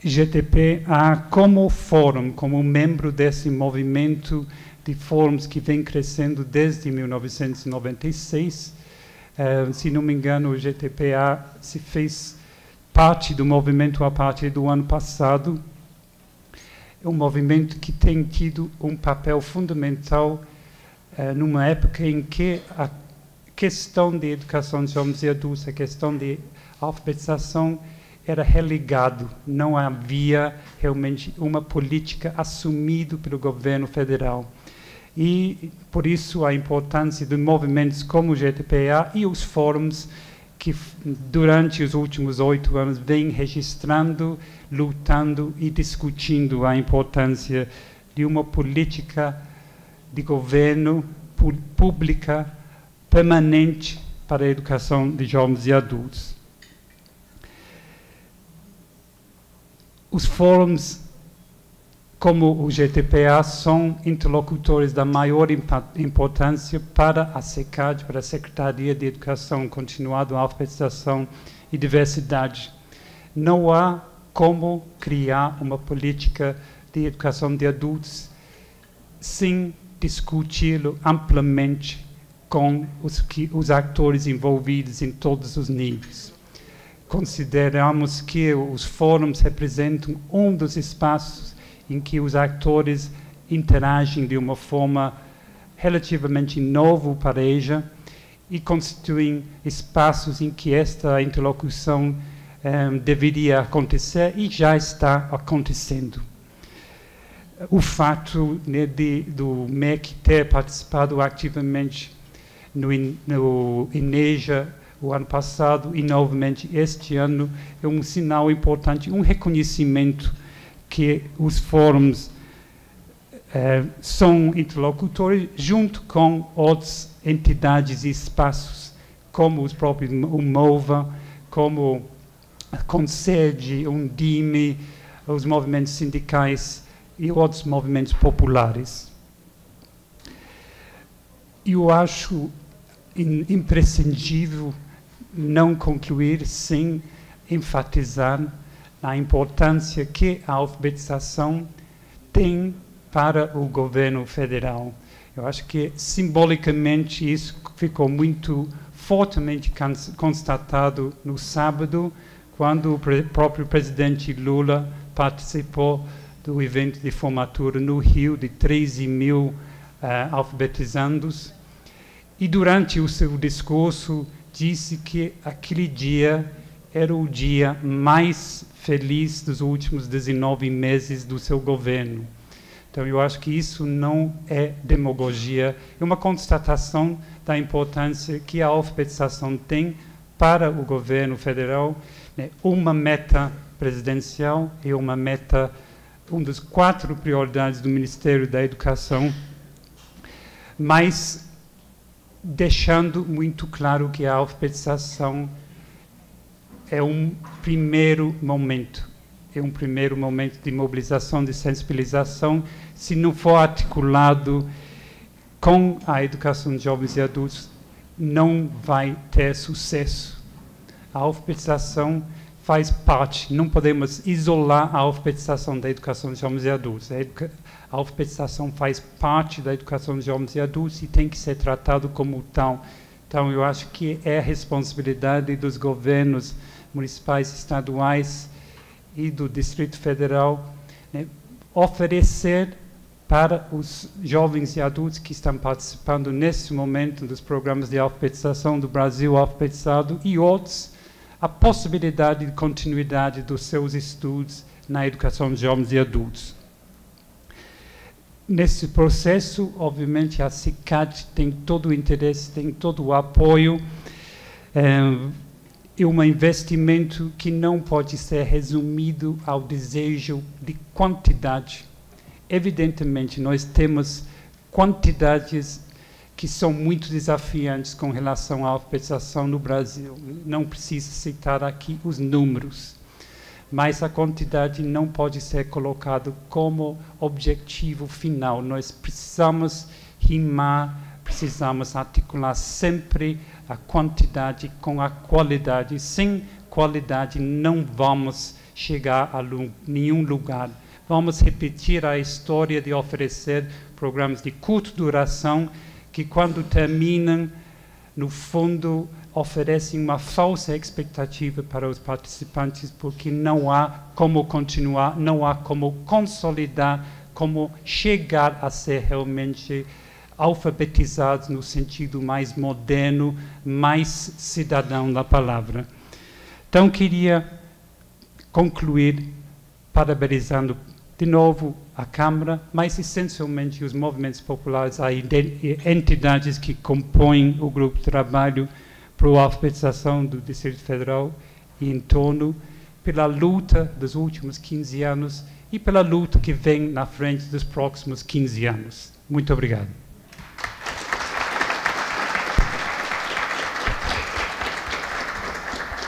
F: GTPA como fórum, como membro desse movimento de fóruns que vem crescendo desde 1996. Se não me engano, o GTPA se fez parte do movimento a partir do ano passado. É um movimento que tem tido um papel fundamental numa época em que a questão de educação de jovens e adultos, a questão de alfabetização era relegado, não havia realmente uma política assumida pelo governo federal. E, por isso, a importância de movimentos como o GTPA e os fóruns que, durante os últimos 8 anos, vêm registrando, lutando e discutindo a importância de uma política de governo pública permanente para a educação de jovens e adultos. Os fóruns, como o GTPA, são interlocutores da maior importância para a SECAD, para a Secretaria de Educação Continuada, Alfabetização e Diversidade. Não há como criar uma política de educação de adultos sem discuti-lo amplamente com os atores envolvidos em todos os níveis. Consideramos que os fóruns representam um dos espaços em que os atores interagem de uma forma relativamente nova para a EJA e constituem espaços em que esta interlocução deveria acontecer e já está acontecendo. O fato, né, do MEC ter participado ativamente no INEJA o ano passado e novamente este ano é um sinal importante, um reconhecimento que os fóruns são interlocutores junto com outras entidades e espaços, como os próprios o MOVA, como a CONSED, o DIME, os movimentos sindicais e outros movimentos populares. Eu acho imprescindível não concluir sem enfatizar a importância que a alfabetização tem para o governo federal. Eu acho que, simbolicamente, isso ficou muito fortemente constatado no sábado, quando o próprio presidente Lula participou do evento de formatura no Rio de 13.000 alfabetizandos. E, durante o seu discurso, disse que aquele dia era o dia mais feliz dos últimos 19 meses do seu governo. Então, eu acho que isso não é demagogia, é uma constatação da importância que a alfabetização tem para o governo federal, né? Uma meta presidencial e uma meta, uma das 4 prioridades do Ministério da Educação, mas deixando muito claro que a alfabetização é um primeiro momento. É um primeiro momento de mobilização, de sensibilização. Se não for articulado com a educação de jovens e adultos, não vai ter sucesso. A alfabetização faz parte, não podemos isolar a alfabetização da educação de jovens e adultos. A alfabetização faz parte da educação de jovens e adultos e tem que ser tratado como tal. Então, eu acho que é responsabilidade dos governos municipais, estaduais e do Distrito Federal, né, oferecer para os jovens e adultos que estão participando nesse momento dos programas de alfabetização do Brasil Alfabetizado e outros, a possibilidade de continuidade dos seus estudos na educação de jovens e adultos. nesse processo, obviamente, a CICAD tem todo o interesse, tem todo o apoio. É um investimento que não pode ser resumido ao desejo de quantidade. Evidentemente, nós temos quantidades que são muito desafiantes com relação à alfabetização no Brasil. Não preciso citar aqui os números, mas a quantidade não pode ser colocada como objetivo final. Nós precisamos rimar, precisamos articular sempre a quantidade com a qualidade. Sem qualidade não vamos chegar a nenhum lugar. Vamos repetir a história de oferecer programas de curta duração que, quando terminam, no fundo, oferecem uma falsa expectativa para os participantes, porque não há como continuar, não há como consolidar, como chegar a ser realmente alfabetizados no sentido mais moderno, mais cidadão da palavra. Então, queria concluir parabenizando de novo a Câmara, mas essencialmente os movimentos populares, as entidades que compõem o grupo de trabalho para a alfabetização do Distrito Federal e em torno, pela luta dos últimos 15 anos e pela luta que vem na frente dos próximos 15 anos. Muito obrigado.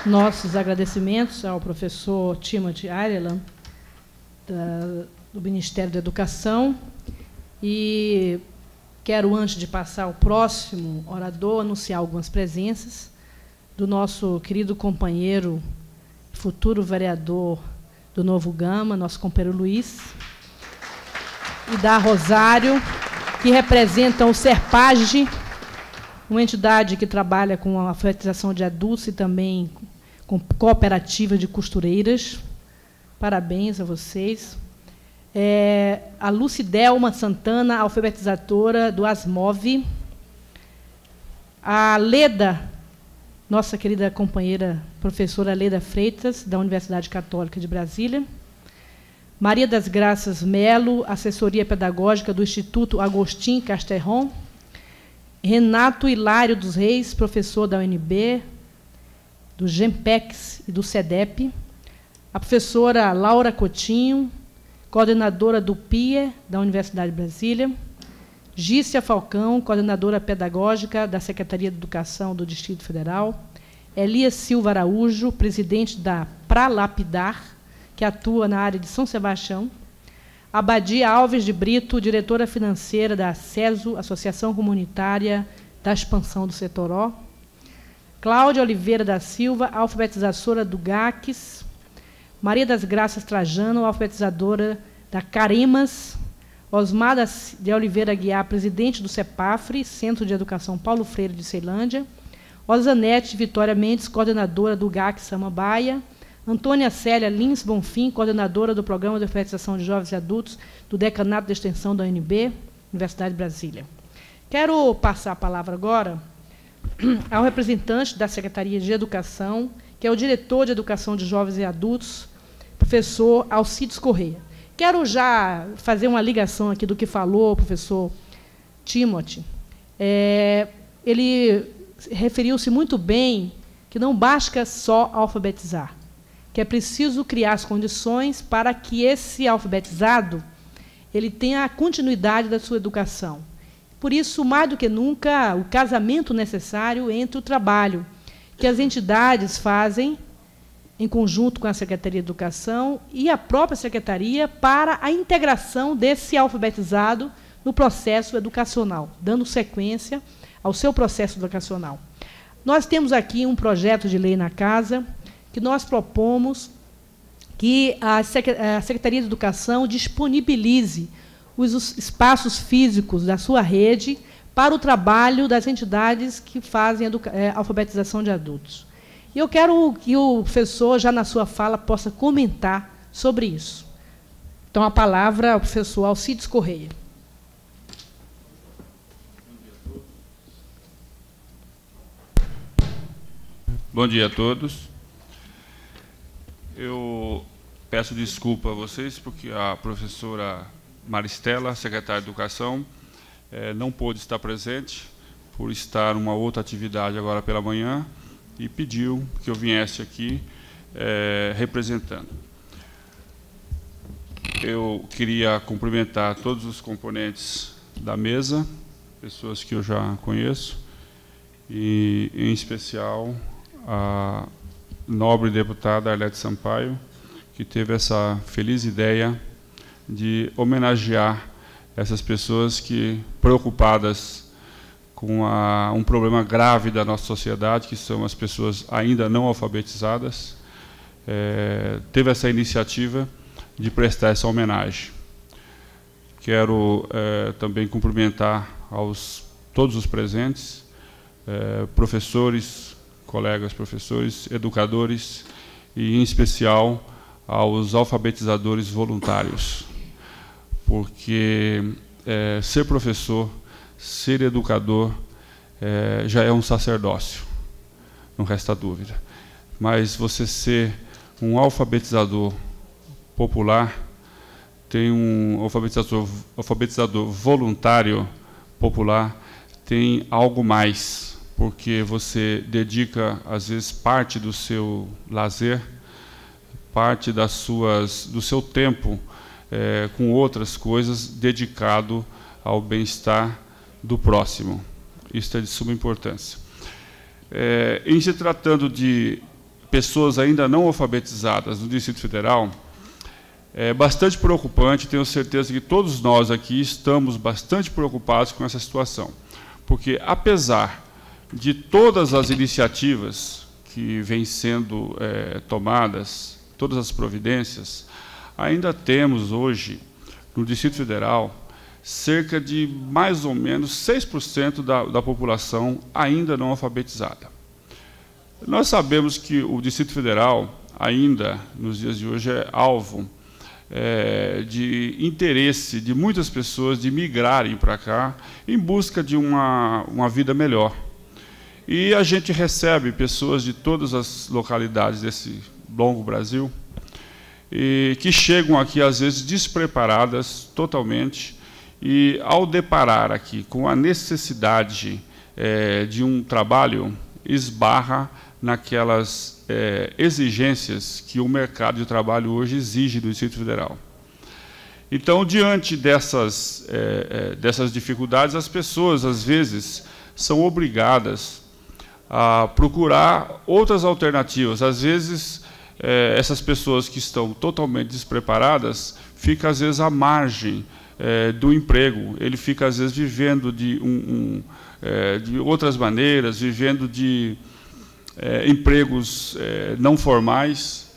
B: Nossos agradecimentos ao professor Timothy Ireland, do Ministério da Educação, e quero, antes de passar ao próximo orador, anunciar algumas presenças do nosso querido companheiro, futuro vereador do Novo Gama, nosso companheiro Luiz, e da Rosário, que representam o Serpage, uma entidade que trabalha com a alfabetização de adultos e também com cooperativa de costureiras. Parabéns a vocês. A Lucidelma Santana, alfabetizadora do ASMOV. A Leda, nossa querida companheira professora Leda Freitas, da Universidade Católica de Brasília. Maria das Graças Melo, assessoria pedagógica do Instituto Agostinho Casterron. Renato Hilário dos Reis, professor da UNB, do GEMPEX e do CEDEP. A professora Laura Coutinho, coordenadora do PIE, da Universidade de Brasília. Gícia Falcão, coordenadora pedagógica da Secretaria de Educação do Distrito Federal. Elias Silva Araújo, presidente da Pralapidar, que atua na área de São Sebastião. Abadia Alves de Brito, diretora financeira da ACESO, Associação Comunitária da Expansão do Setoró. Cláudia Oliveira da Silva, alfabetizadora do GACS. Maria das Graças Trajano, alfabetizadora da Caremas. Osmar de Oliveira Guiar, presidente do CEPAFRE, Centro de Educação Paulo Freire de Ceilândia. Osanete Vitória Mendes, coordenadora do GAC Samambaia. Antônia Célia Lins Bonfim, coordenadora do Programa de Alfabetização de Jovens e Adultos do Decanato de Extensão da UNB, Universidade de Brasília. Quero passar a palavra agora ao representante da Secretaria de Educação, que é o diretor de Educação de Jovens e Adultos, professor Alcides Correia. Quero já fazer uma ligação aqui do que falou o professor Timothy. Ele referiu-se muito bem que não basta só alfabetizar, que é preciso criar as condições para que esse alfabetizado ele tenha a continuidade da sua educação. Por isso, mais do que nunca, o casamento necessário entre o trabalho que as entidades fazem em conjunto com a Secretaria de Educação e a própria Secretaria para a integração desse alfabetizado no processo educacional, dando sequência ao seu processo educacional. Nós temos aqui um projeto de lei na Casa que nós propomos que a Secretaria de Educação disponibilize os espaços físicos da sua rede para o trabalho das entidades que fazem alfabetização de adultos. E eu quero que o professor, já na sua fala, possa comentar sobre isso. Então, a palavra ao professor Alcides Correia.
G: Bom dia a todos. Eu peço desculpa a vocês, porque a professora Maristela, secretária de Educação, não pôde estar presente por estar numa outra atividade agora pela manhã e pediu que eu viesse aqui representando. Eu queria cumprimentar todos os componentes da mesa, pessoas que eu já conheço, e, em especial, a nobre deputada Arlete Sampaio, que teve essa feliz ideia de homenagear essas pessoas que, preocupadas com um problema grave da nossa sociedade, que são as pessoas ainda não alfabetizadas, teve essa iniciativa de prestar essa homenagem. Quero também cumprimentar todos os presentes, professores, colegas professores, educadores e, em especial, aos alfabetizadores voluntários, porque ser professor, ser educador, já é um sacerdócio, não resta dúvida. Mas você ser um alfabetizador popular, tem um alfabetizador voluntário popular, tem algo mais, porque você dedica, às vezes, parte do seu lazer, parte do seu tempo com outras coisas, dedicado ao bem-estar do próximo. Isso é de suma importância. Em se tratando de pessoas ainda não alfabetizadas no Distrito Federal, é bastante preocupante, tenho certeza que todos nós aqui estamos bastante preocupados com essa situação, porque, apesar de todas as iniciativas que vêm sendo tomadas, todas as providências, ainda temos hoje, no Distrito Federal, cerca de mais ou menos 6% da população ainda não alfabetizada. Nós sabemos que o Distrito Federal, ainda, nos dias de hoje, é alvo de interesse de muitas pessoas de migrarem para cá em busca de uma vida melhor. E a gente recebe pessoas de todas as localidades desse longo Brasil e que chegam aqui, às vezes, despreparadas totalmente, e, ao deparar aqui com a necessidade de um trabalho, esbarra naquelas exigências que o mercado de trabalho hoje exige do Distrito Federal. Então, diante dessas dificuldades, as pessoas, às vezes, são obrigadas a procurar outras alternativas. Às vezes, essas pessoas que estão totalmente despreparadas ficam, às vezes, à margem do emprego. Ele fica, às vezes, vivendo de outras maneiras, vivendo de empregos não formais,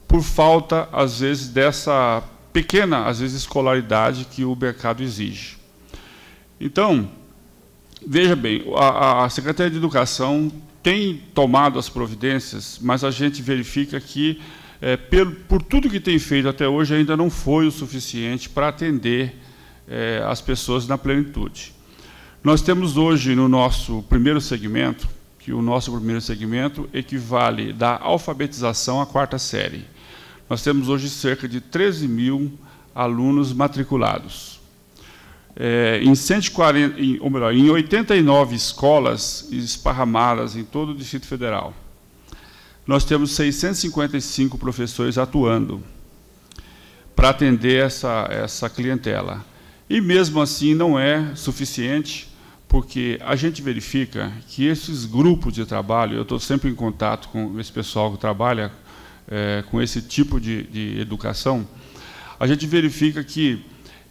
G: por falta, às vezes, dessa pequena, às vezes, escolaridade que o mercado exige. Então, veja bem, a Secretaria de Educação tem tomado as providências, mas a gente verifica que, por tudo que tem feito até hoje, ainda não foi o suficiente para atender as pessoas na plenitude. Nós temos hoje, no nosso primeiro segmento, que o nosso primeiro segmento equivale da alfabetização à 4ª série. Nós temos hoje cerca de 13 mil alunos matriculados. Em 89 escolas esparramadas em todo o Distrito Federal. Nós temos 655 professores atuando para atender essa clientela. E, mesmo assim, não é suficiente, porque a gente verifica que esses grupos de trabalho, eu estou sempre em contato com esse pessoal que trabalha com esse tipo de educação, a gente verifica que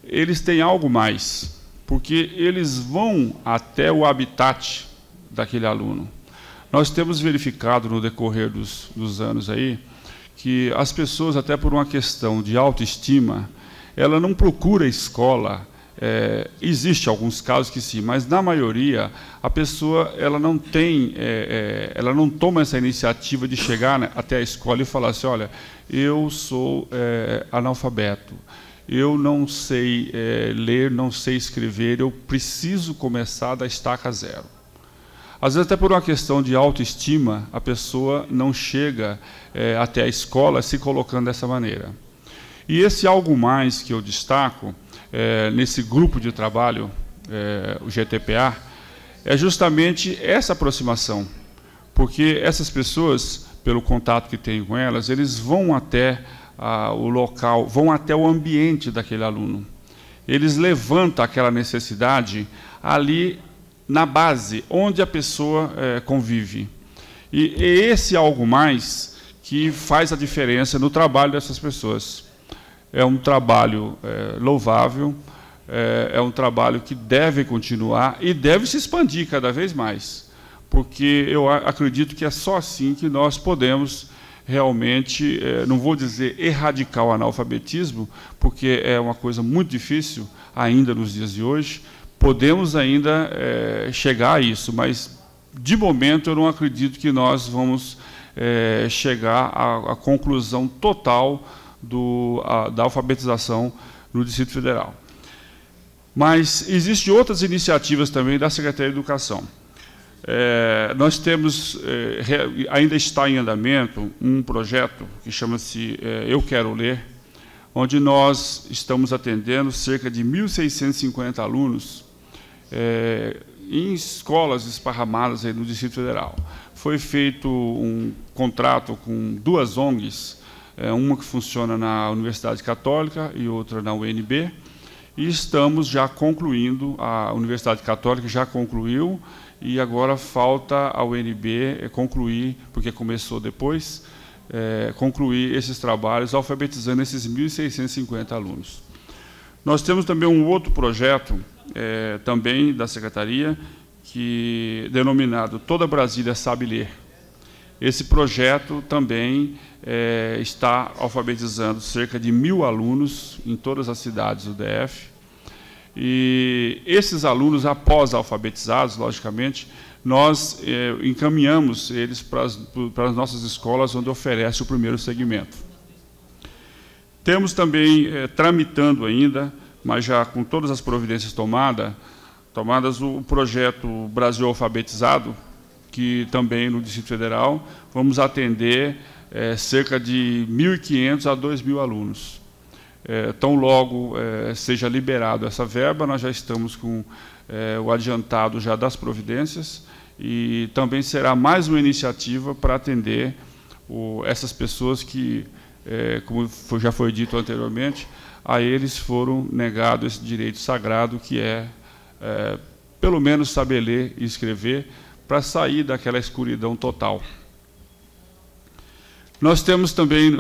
G: eles têm algo mais, porque eles vão até o habitat daquele aluno. Nós temos verificado no decorrer dos anos aí que as pessoas, até por uma questão de autoestima, ela não procura escola. Existe alguns casos que sim, mas na maioria a pessoa ela não toma essa iniciativa de chegar até a escola e falar assim: olha, eu sou analfabeto, eu não sei ler, não sei escrever, eu preciso começar da estaca zero. Às vezes, até por uma questão de autoestima, a pessoa não chega até a escola se colocando dessa maneira. E esse algo mais que eu destaco nesse grupo de trabalho, o GTPA, é justamente essa aproximação, porque essas pessoas, pelo contato que tenho com elas, eles vão até o local, vão até o ambiente daquele aluno. Eles levantam aquela necessidade ali na base, onde a pessoa convive. E esse algo mais que faz a diferença no trabalho dessas pessoas. É um trabalho louvável, é um trabalho que deve continuar e deve se expandir cada vez mais, porque eu acredito que é só assim que nós podemos realmente, não vou dizer erradicar o analfabetismo, porque é uma coisa muito difícil ainda nos dias de hoje, podemos ainda chegar a isso, mas de momento eu não acredito que nós vamos chegar à conclusão total da alfabetização no Distrito Federal. Mas existem outras iniciativas também da Secretaria de Educação. Nós temos, ainda está em andamento, um projeto que chama-se Eu Quero Ler, onde nós estamos atendendo cerca de 1.650 alunos em escolas esparramadas aí no Distrito Federal. Foi feito um contrato com 2 ONGs, uma que funciona na Universidade Católica e outra na UNB, e estamos já concluindo, a Universidade Católica já concluiu, e agora falta a UNB concluir, porque começou depois, concluir esses trabalhos, alfabetizando esses 1.650 alunos. Nós temos também um outro projeto, também da Secretaria, denominado Toda Brasília Sabe Ler. Esse projeto também está alfabetizando cerca de 1.000 alunos em todas as cidades do DF. E esses alunos, após alfabetizados, logicamente, nós encaminhamos eles para as nossas escolas, onde oferece o primeiro segmento. Temos também, tramitando ainda, mas já com todas as providências tomadas, o projeto Brasil Alfabetizado, que também no Distrito Federal vamos atender cerca de 1.500 a 2.000 alunos. Tão logo seja liberado essa verba, nós já estamos com o adiantado já das providências, e também será mais uma iniciativa para atender essas pessoas que, como já foi dito anteriormente, a eles foram negado esse direito sagrado, que pelo menos saber ler e escrever, para sair daquela escuridão total. Nós temos também,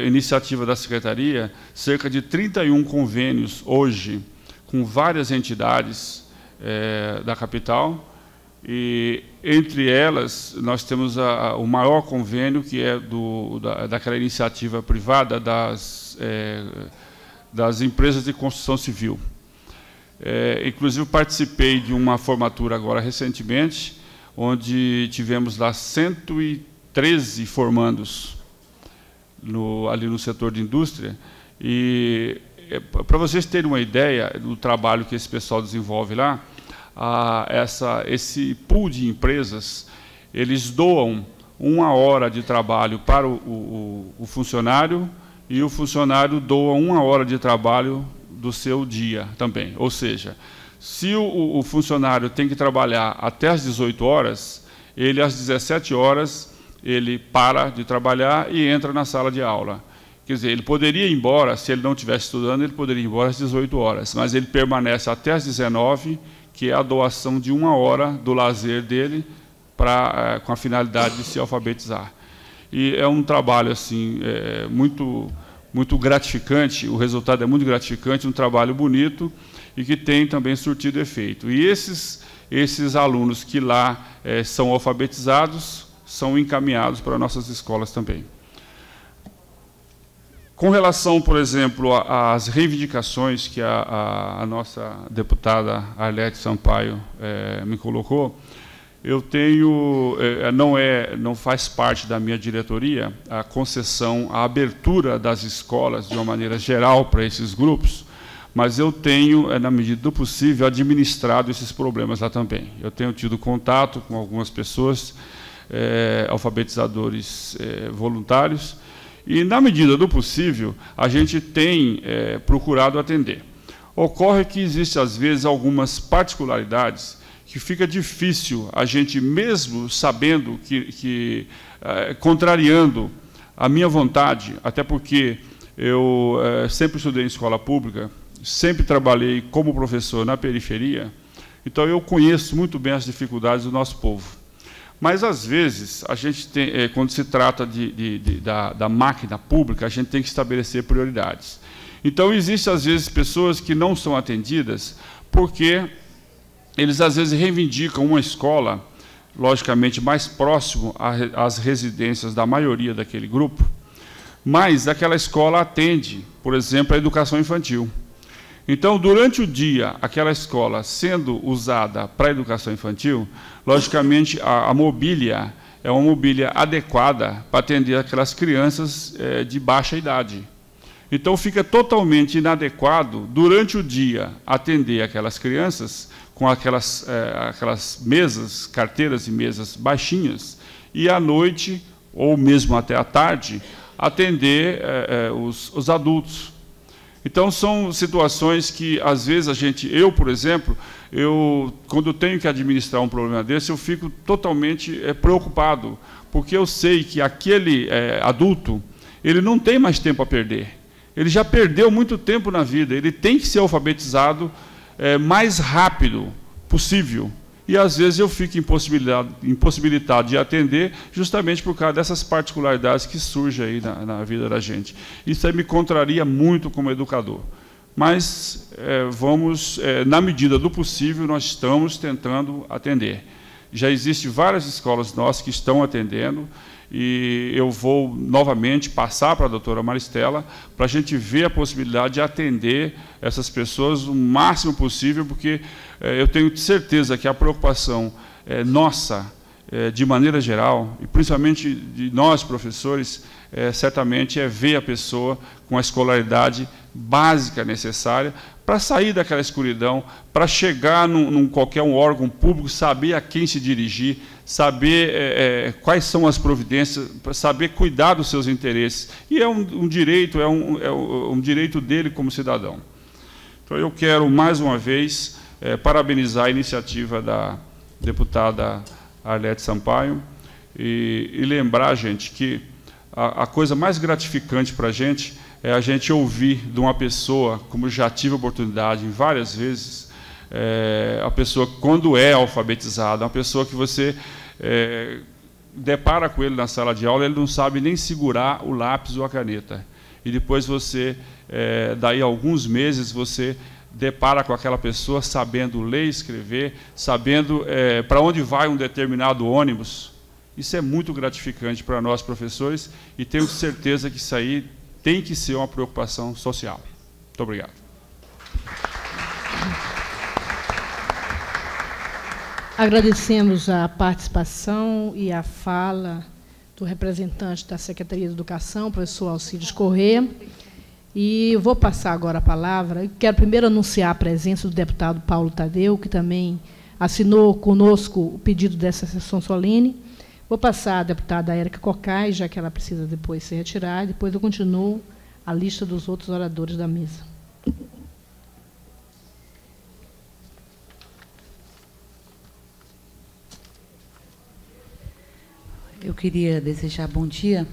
G: iniciativa da Secretaria, cerca de 31 convênios hoje, com várias entidades da capital, e entre elas nós temos o maior convênio, que é daquela iniciativa privada das empresas de construção civil. Inclusive participei de uma formatura agora recentemente, onde tivemos lá 113 formandos ali no setor de indústria, e para vocês terem uma ideia do trabalho que esse pessoal desenvolve lá, esse pool de empresas, eles doam 1 hora de trabalho para o funcionário, e o funcionário doa 1 hora de trabalho do seu dia também. Ou seja, se o funcionário tem que trabalhar até às 18 horas, ele às 17 horas ele para de trabalhar e entra na sala de aula. Quer dizer, ele poderia ir embora, se ele não estivesse estudando, ele poderia ir embora às 18 horas, mas ele permanece até às 19, que é a doação de 1 hora do lazer dele, com a finalidade de se alfabetizar. E é um trabalho assim, muito gratificante, o resultado é muito gratificante, um trabalho bonito e que tem também surtido efeito. E esses alunos que lá são alfabetizados são encaminhados para nossas escolas também. Com relação, por exemplo, às reivindicações que a nossa deputada Arlete Sampaio me colocou, eu tenho, não faz parte da minha diretoria a concessão, a abertura das escolas de uma maneira geral para esses grupos, mas eu tenho, na medida do possível, administrado esses problemas lá também. Eu tenho tido contato com algumas pessoas, alfabetizadores voluntários, e, na medida do possível, a gente tem procurado atender. Ocorre que existe, às vezes, algumas particularidades que fica difícil a gente, mesmo sabendo contrariando a minha vontade, até porque eu sempre estudei em escola pública, sempre trabalhei como professor na periferia, então eu conheço muito bem as dificuldades do nosso povo. Mas, às vezes, a gente tem, quando se trata da máquina pública, a gente tem que estabelecer prioridades. Então, existem, às vezes, pessoas que não são atendidas porque eles, às vezes, reivindicam uma escola, logicamente, mais próximo às residências da maioria daquele grupo, mas aquela escola atende, por exemplo, a educação infantil. Então, durante o dia, aquela escola sendo usada para a educação infantil, logicamente, a mobília é uma mobília adequada para atender aquelas crianças de baixa idade. Então, fica totalmente inadequado, durante o dia, atender aquelas crianças com aquelas mesas, carteiras e mesas baixinhas, e à noite, ou mesmo até à tarde, atender os adultos. Então, são situações que, às vezes, eu, por exemplo, quando eu tenho que administrar um problema desse, eu fico totalmente preocupado, porque eu sei que aquele adulto, ele não tem mais tempo a perder. Ele já perdeu muito tempo na vida, ele tem que ser alfabetizado mais rápido possível. E, às vezes, eu fico impossibilitado de atender justamente por causa dessas particularidades que surgem aí na vida da gente. Isso aí me contraria muito como educador. Mas, na medida do possível, nós estamos tentando atender. Já existem várias escolas nossas que estão atendendo, e eu vou novamente passar para a doutora Maristela para a gente ver a possibilidade de atender essas pessoas o máximo possível, porque eu tenho certeza que a preocupação nossa, de maneira geral, e principalmente de nós, professores, certamente é ver a pessoa com a escolaridade básica necessária para sair daquela escuridão, para chegar num qualquer órgão público, saber a quem se dirigir, saber quais são as providências, para saber cuidar dos seus interesses. E é um direito, um direito dele como cidadão. Então, eu quero, mais uma vez, parabenizar a iniciativa da deputada Arlete Sampaio e lembrar, gente, que a coisa mais gratificante para a gente é a gente ouvir de uma pessoa, como já tive a oportunidade várias vezes, a pessoa, quando é alfabetizada, uma pessoa que você depara com ele na sala de aula, ele não sabe nem segurar o lápis ou a caneta. E depois você, daí a alguns meses, você depara com aquela pessoa sabendo ler e escrever, sabendo para onde vai um determinado ônibus. Isso é muito gratificante para nós, professores, e tenho certeza que isso aí tem que ser uma preocupação social. Muito obrigado.
B: Agradecemos a participação e a fala do representante da Secretaria de Educação, professor Alcides Corrêa. E eu vou passar agora a palavra. Eu quero primeiro anunciar a presença do deputado Paulo Tadeu, que também assinou conosco o pedido dessa sessão solene. Vou passar a deputada Érica Cocai, já que ela precisa depois se retirar, e depois eu continuo a lista dos outros oradores da mesa.
E: Eu queria desejar bom dia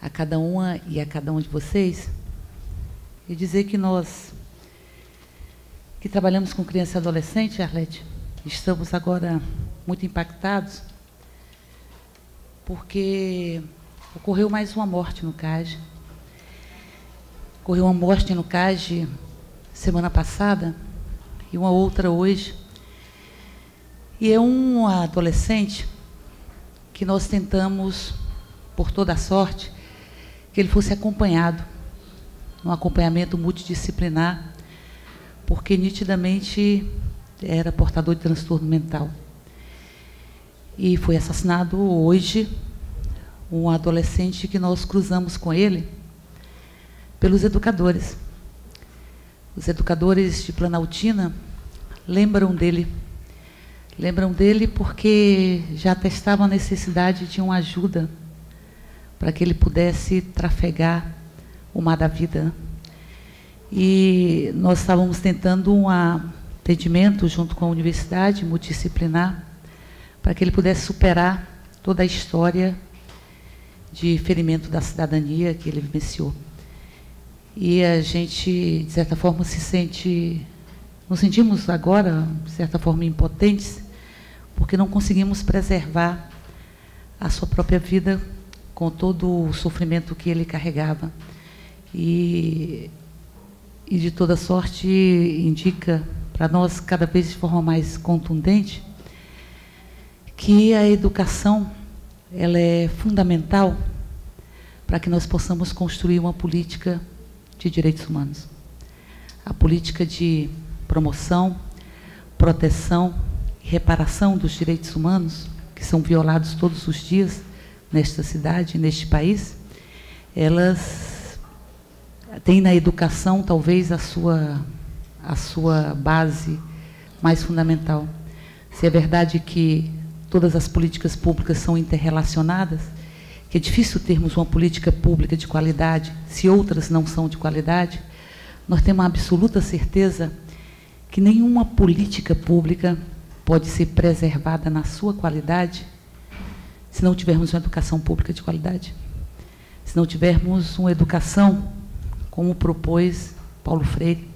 E: a cada uma e a cada um de vocês e dizer que nós, que trabalhamos com criança e adolescente, Arlete, estamos agora muito impactados porque ocorreu mais uma morte no CAGE. Ocorreu uma morte no CAGE semana passada e uma outra hoje. E é um adolescente que nós tentamos, por toda a sorte, que ele fosse acompanhado, um acompanhamento multidisciplinar, porque nitidamente era portador de transtorno mental. E foi assassinado hoje um adolescente que nós cruzamos com ele pelos educadores. Os educadores de Planaltina lembram dele porque já atestavam a necessidade de uma ajuda para que ele pudesse trafegar o mar da vida. E nós estávamos tentando um atendimento junto com a universidade multidisciplinar para que ele pudesse superar toda a história de ferimento da cidadania que ele vivenciou. E a gente, de certa forma, nos sentimos agora, de certa forma, impotentes, porque não conseguimos preservar a sua própria vida com todo o sofrimento que ele carregava. E de toda sorte indica para nós, cada vez de forma mais contundente, que a educação ela é fundamental para que nós possamos construir uma política de direitos humanos. A política de promoção, proteção e reparação dos direitos humanos, que são violados todos os dias nesta cidade, neste país, elas têm na educação talvez a sua base mais fundamental. Se é verdade que todas as políticas públicas são interrelacionadas, que é difícil termos uma política pública de qualidade se outras não são de qualidade, nós temos uma absoluta certeza que nenhuma política pública pode ser preservada na sua qualidade se não tivermos uma educação pública de qualidade. Se não tivermos uma educação como propôs Paulo Freire.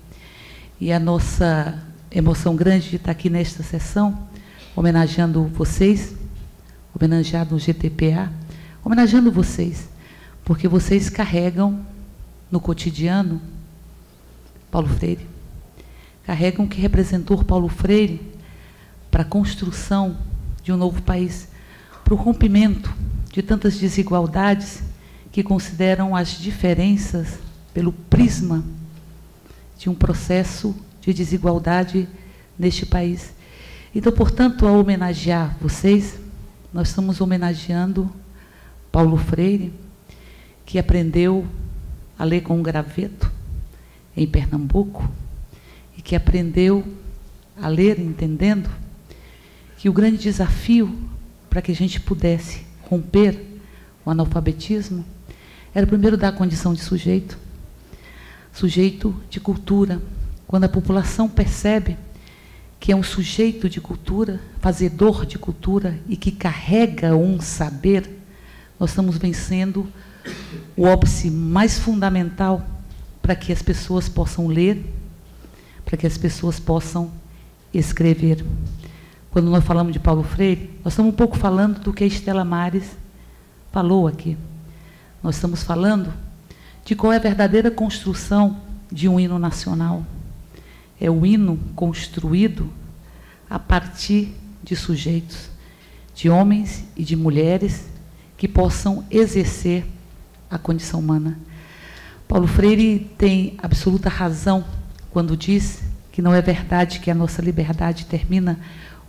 E: E a nossa emoção grande de estar aqui nesta sessão, homenageando vocês, homenageando o GTPA, homenageando vocês, porque vocês carregam no cotidiano Paulo Freire, carregam o que representou Paulo Freire para a construção de um novo país, para o rompimento de tantas desigualdades que consideram as diferenças pelo prisma de um processo de desigualdade neste país. Então, portanto, ao homenagear vocês, nós estamos homenageando Paulo Freire, que aprendeu a ler com um graveto em Pernambuco e que aprendeu a ler entendendo que o grande desafio para que a gente pudesse romper o analfabetismo era primeiro dar a condição de sujeito de cultura. Quando a população percebe que é um sujeito de cultura, fazedor de cultura e que carrega um saber, nós estamos vencendo o óbice mais fundamental para que as pessoas possam ler, para que as pessoas possam escrever. Quando nós falamos de Paulo Freire, nós estamos um pouco falando do que a Estela Maris falou aqui. Nós estamos falando de qual é a verdadeira construção de um hino nacional. É o hino construído a partir de sujeitos, de homens e de mulheres que possam exercer a condição humana. Paulo Freire tem absoluta razão quando diz que não é verdade que a nossa liberdade termina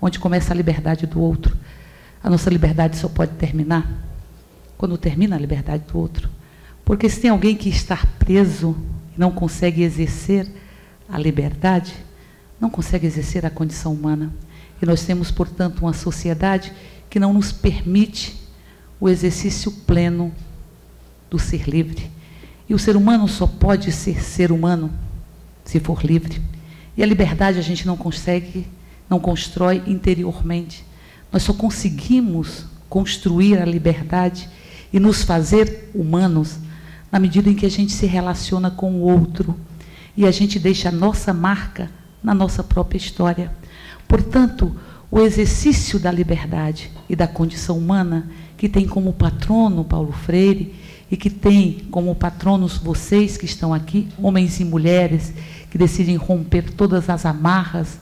E: onde começa a liberdade do outro. A nossa liberdade só pode terminar quando termina a liberdade do outro. Porque se tem alguém que está preso e não consegue exercer a liberdade, não consegue exercer a condição humana. E nós temos, portanto, uma sociedade que não nos permite o exercício pleno do ser livre. E o ser humano só pode ser humano se for livre. E a liberdade a gente não consegue, não constrói interiormente. Nós só conseguimos construir a liberdade e nos fazer humanos na medida em que a gente se relaciona com o outro e a gente deixa a nossa marca na nossa própria história. Portanto, o exercício da liberdade e da condição humana, que tem como patrono Paulo Freire e que tem como patronos vocês que estão aqui, homens e mulheres que decidem romper todas as amarras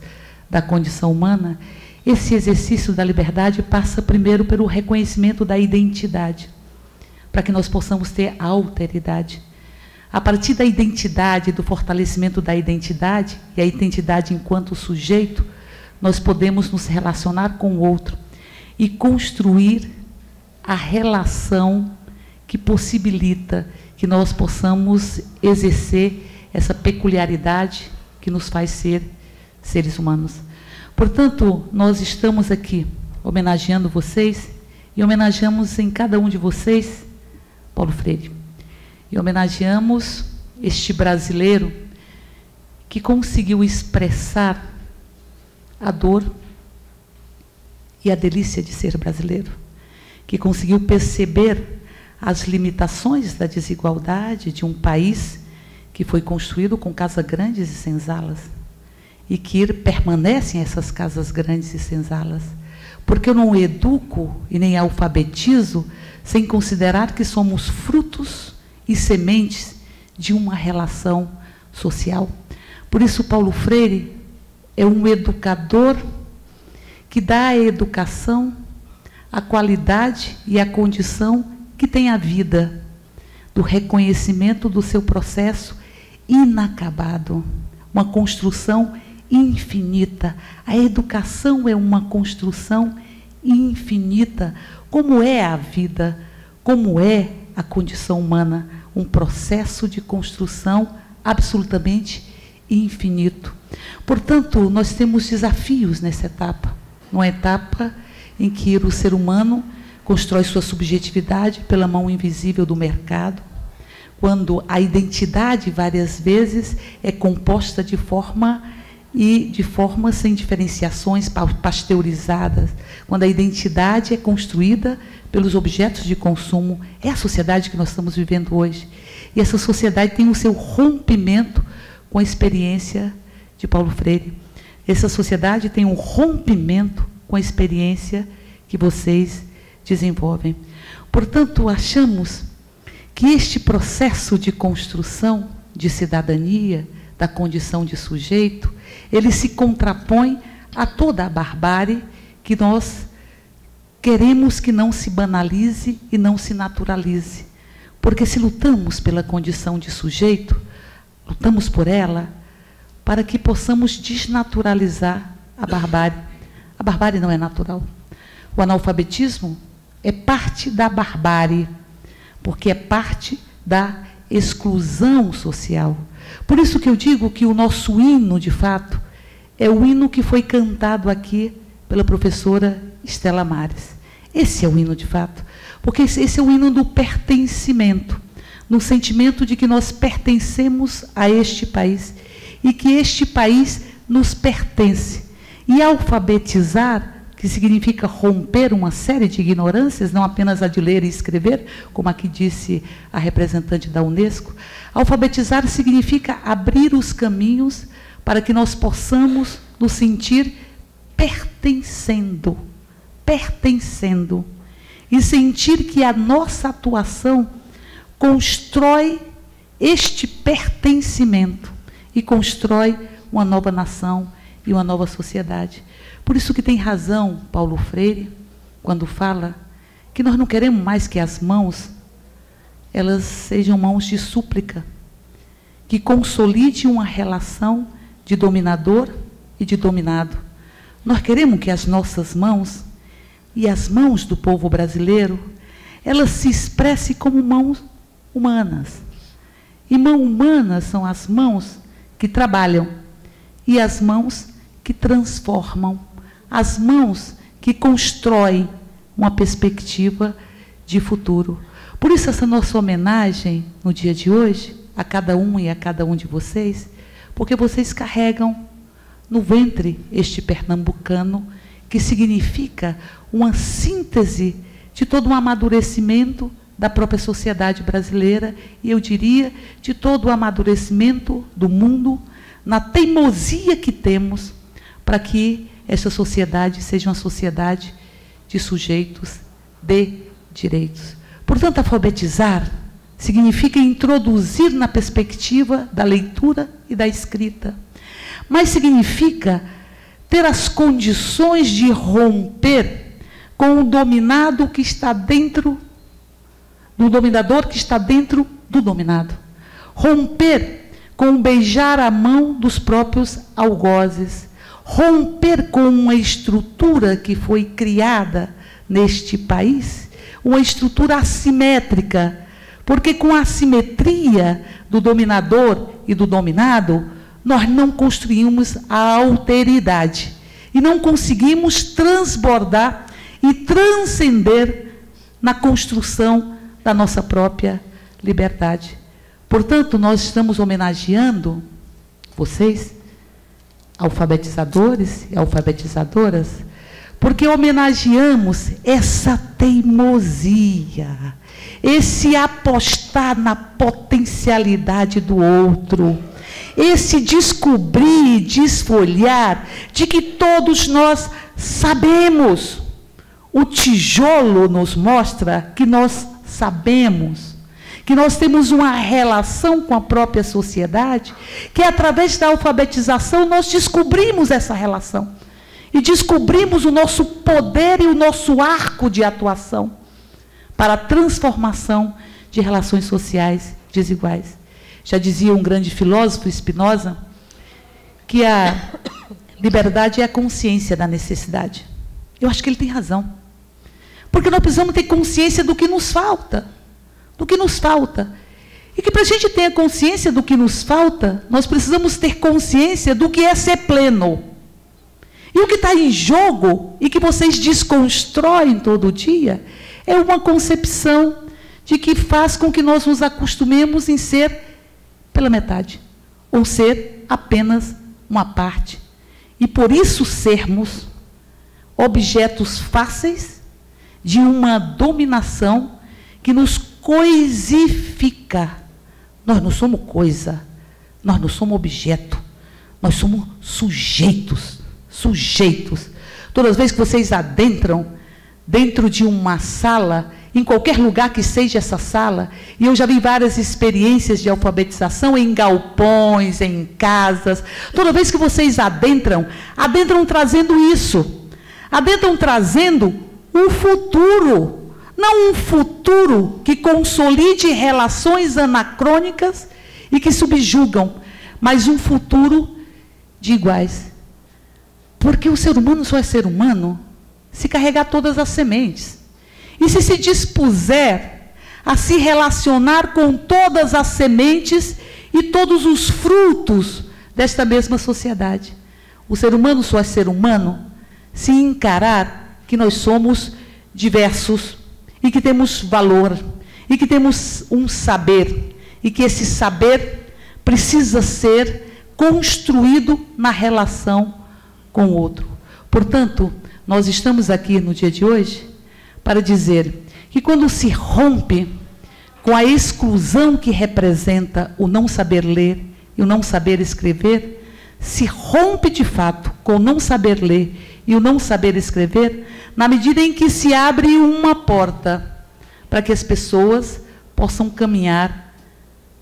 E: da condição humana, esse exercício da liberdade passa primeiro pelo reconhecimento da identidade, para que nós possamos ter a alteridade. A partir da identidade, do fortalecimento da identidade, e a identidade enquanto sujeito, nós podemos nos relacionar com o outro e construir a relação que possibilita que nós possamos exercer essa peculiaridade que nos faz ser seres humanos. Portanto, nós estamos aqui homenageando vocês e homenageamos em cada um de vocês Paulo Freire. E homenageamos este brasileiro que conseguiu expressar a dor e a delícia de ser brasileiro, que conseguiu perceber as limitações da desigualdade de um país que foi construído com casas grandes e senzalas, e que permanecem essas casas grandes e senzalas. Porque eu não educo e nem alfabetizo sem considerar que somos frutos e sementes de uma relação social. Por isso, Paulo Freire é um educador que dá à educação a qualidade e a condição que tem a vida, do reconhecimento do seu processo inacabado, uma construção infinita. A educação é uma construção infinita, como é a vida, como é a condição humana, um processo de construção absolutamente infinito. Portanto, nós temos desafios nessa etapa, uma etapa em que o ser humano constrói sua subjetividade pela mão invisível do mercado, quando a identidade, várias vezes, é composta de forma sem diferenciações pasteurizadas, quando a identidade é construída pelos objetos de consumo. É a sociedade que nós estamos vivendo hoje. E essa sociedade tem o seu rompimento com a experiência de Paulo Freire. Essa sociedade tem um rompimento com a experiência que vocês desenvolvem. Portanto, achamos que este processo de construção de cidadania, da condição de sujeito, ele se contrapõe a toda a barbárie que nós queremos que não se banalize e não se naturalize. Porque se lutamos pela condição de sujeito, lutamos por ela para que possamos desnaturalizar a barbárie. A barbárie não é natural. O analfabetismo é parte da barbárie, porque é parte da exclusão social. Por isso que eu digo que o nosso hino, de fato, é o hino que foi cantado aqui pela professora Estela Mares. Esse é o hino, de fato, porque esse é o hino do pertencimento, no sentimento de que nós pertencemos a este país e que este país nos pertence. E alfabetizar, que significa romper uma série de ignorâncias, não apenas a de ler e escrever, como aqui disse a representante da Unesco. Alfabetizar significa abrir os caminhos para que nós possamos nos sentir pertencendo, pertencendo, e sentir que a nossa atuação constrói este pertencimento e constrói uma nova nação e uma nova sociedade. Por isso que tem razão Paulo Freire, quando fala que nós não queremos mais que as mãos, elas sejam mãos de súplica, que consolide uma relação de dominador e de dominado. Nós queremos que as nossas mãos e as mãos do povo brasileiro, elas se expressem como mãos humanas. E mãos humanas são as mãos que trabalham e as mãos que transformam, as mãos que constroem uma perspectiva de futuro. Por isso, essa nossa homenagem no dia de hoje, a cada um e a cada um de vocês, porque vocês carregam no ventre este pernambucano, que significa uma síntese de todo um amadurecimento da própria sociedade brasileira, e eu diria, de todo o amadurecimento do mundo, na teimosia que temos para que essa sociedade seja uma sociedade de sujeitos de direitos. Portanto, alfabetizar significa introduzir na perspectiva da leitura e da escrita, mas significa ter as condições de romper com o dominado que está dentro do dominador, que está dentro do dominado. Romper com o beijar a mão dos próprios algozes. Romper com uma estrutura que foi criada neste país, uma estrutura assimétrica, porque com a assimetria do dominador e do dominado, nós não construímos a alteridade e não conseguimos transbordar e transcender na construção da nossa própria liberdade. Portanto, nós estamos homenageando vocês, alfabetizadores e alfabetizadoras, porque homenageamos essa teimosia, esse apostar na potencialidade do outro, esse descobrir, desfolhar, de que todos nós sabemos. O tijolo nos mostra que nós sabemos, que nós temos uma relação com a própria sociedade, que através da alfabetização nós descobrimos essa relação. E descobrimos o nosso poder e o nosso arco de atuação para a transformação de relações sociais desiguais. Já dizia um grande filósofo, Spinoza, que a liberdade é a consciência da necessidade. Eu acho que ele tem razão. Porque nós precisamos ter consciência do que nos falta. Do que nos falta. E que para a gente ter a consciência do que nos falta, nós precisamos ter consciência do que é ser pleno. E o que está em jogo, e que vocês desconstroem todo dia, é uma concepção de que faz com que nós nos acostumemos em ser pela metade, ou ser apenas uma parte. E por isso sermos objetos fáceis de uma dominação que nos coisifica. Nós não somos coisa, nós não somos objeto, nós somos sujeitos. Sujeitos. Todas as vezes que vocês adentram dentro de uma sala, em qualquer lugar que seja essa sala, e eu já vi várias experiências de alfabetização em galpões, em casas, toda vez que vocês adentram trazendo isso, adentram trazendo um futuro, não um futuro que consolide relações anacrônicas e que subjugam, mas um futuro de iguais. Porque o ser humano só é ser humano se carregar todas as sementes. E se dispuser a se relacionar com todas as sementes e todos os frutos desta mesma sociedade. O ser humano só é ser humano se encarar que nós somos diversos e que temos valor e que temos um saber e que esse saber precisa ser construído na relação com o outro. Portanto, nós estamos aqui no dia de hoje para dizer que quando se rompe com a exclusão que representa o não saber ler e o não saber escrever, se rompe de fato com o não saber ler e o não saber escrever, na medida em que se abre uma porta para que as pessoas possam caminhar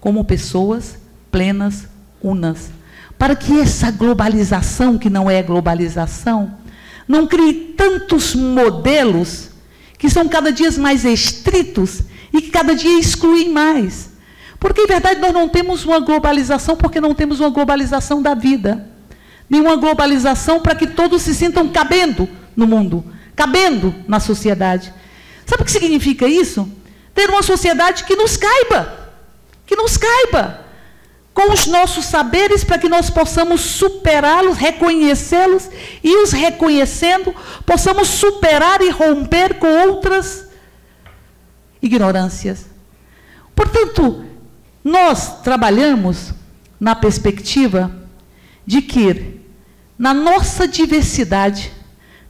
E: como pessoas plenas, unas. Para que essa globalização, que não é globalização, não crie tantos modelos que são cada dia mais estritos e que cada dia excluem mais. Porque, em verdade, nós não temos uma globalização porque não temos uma globalização da vida. Nenhuma globalização para que todos se sintam cabendo no mundo, cabendo na sociedade. Sabe o que significa isso? Ter uma sociedade que nos caiba, com os nossos saberes, para que nós possamos superá-los, reconhecê-los, e os reconhecendo, possamos superar e romper com outras ignorâncias. Portanto, nós trabalhamos na perspectiva de que, na nossa diversidade,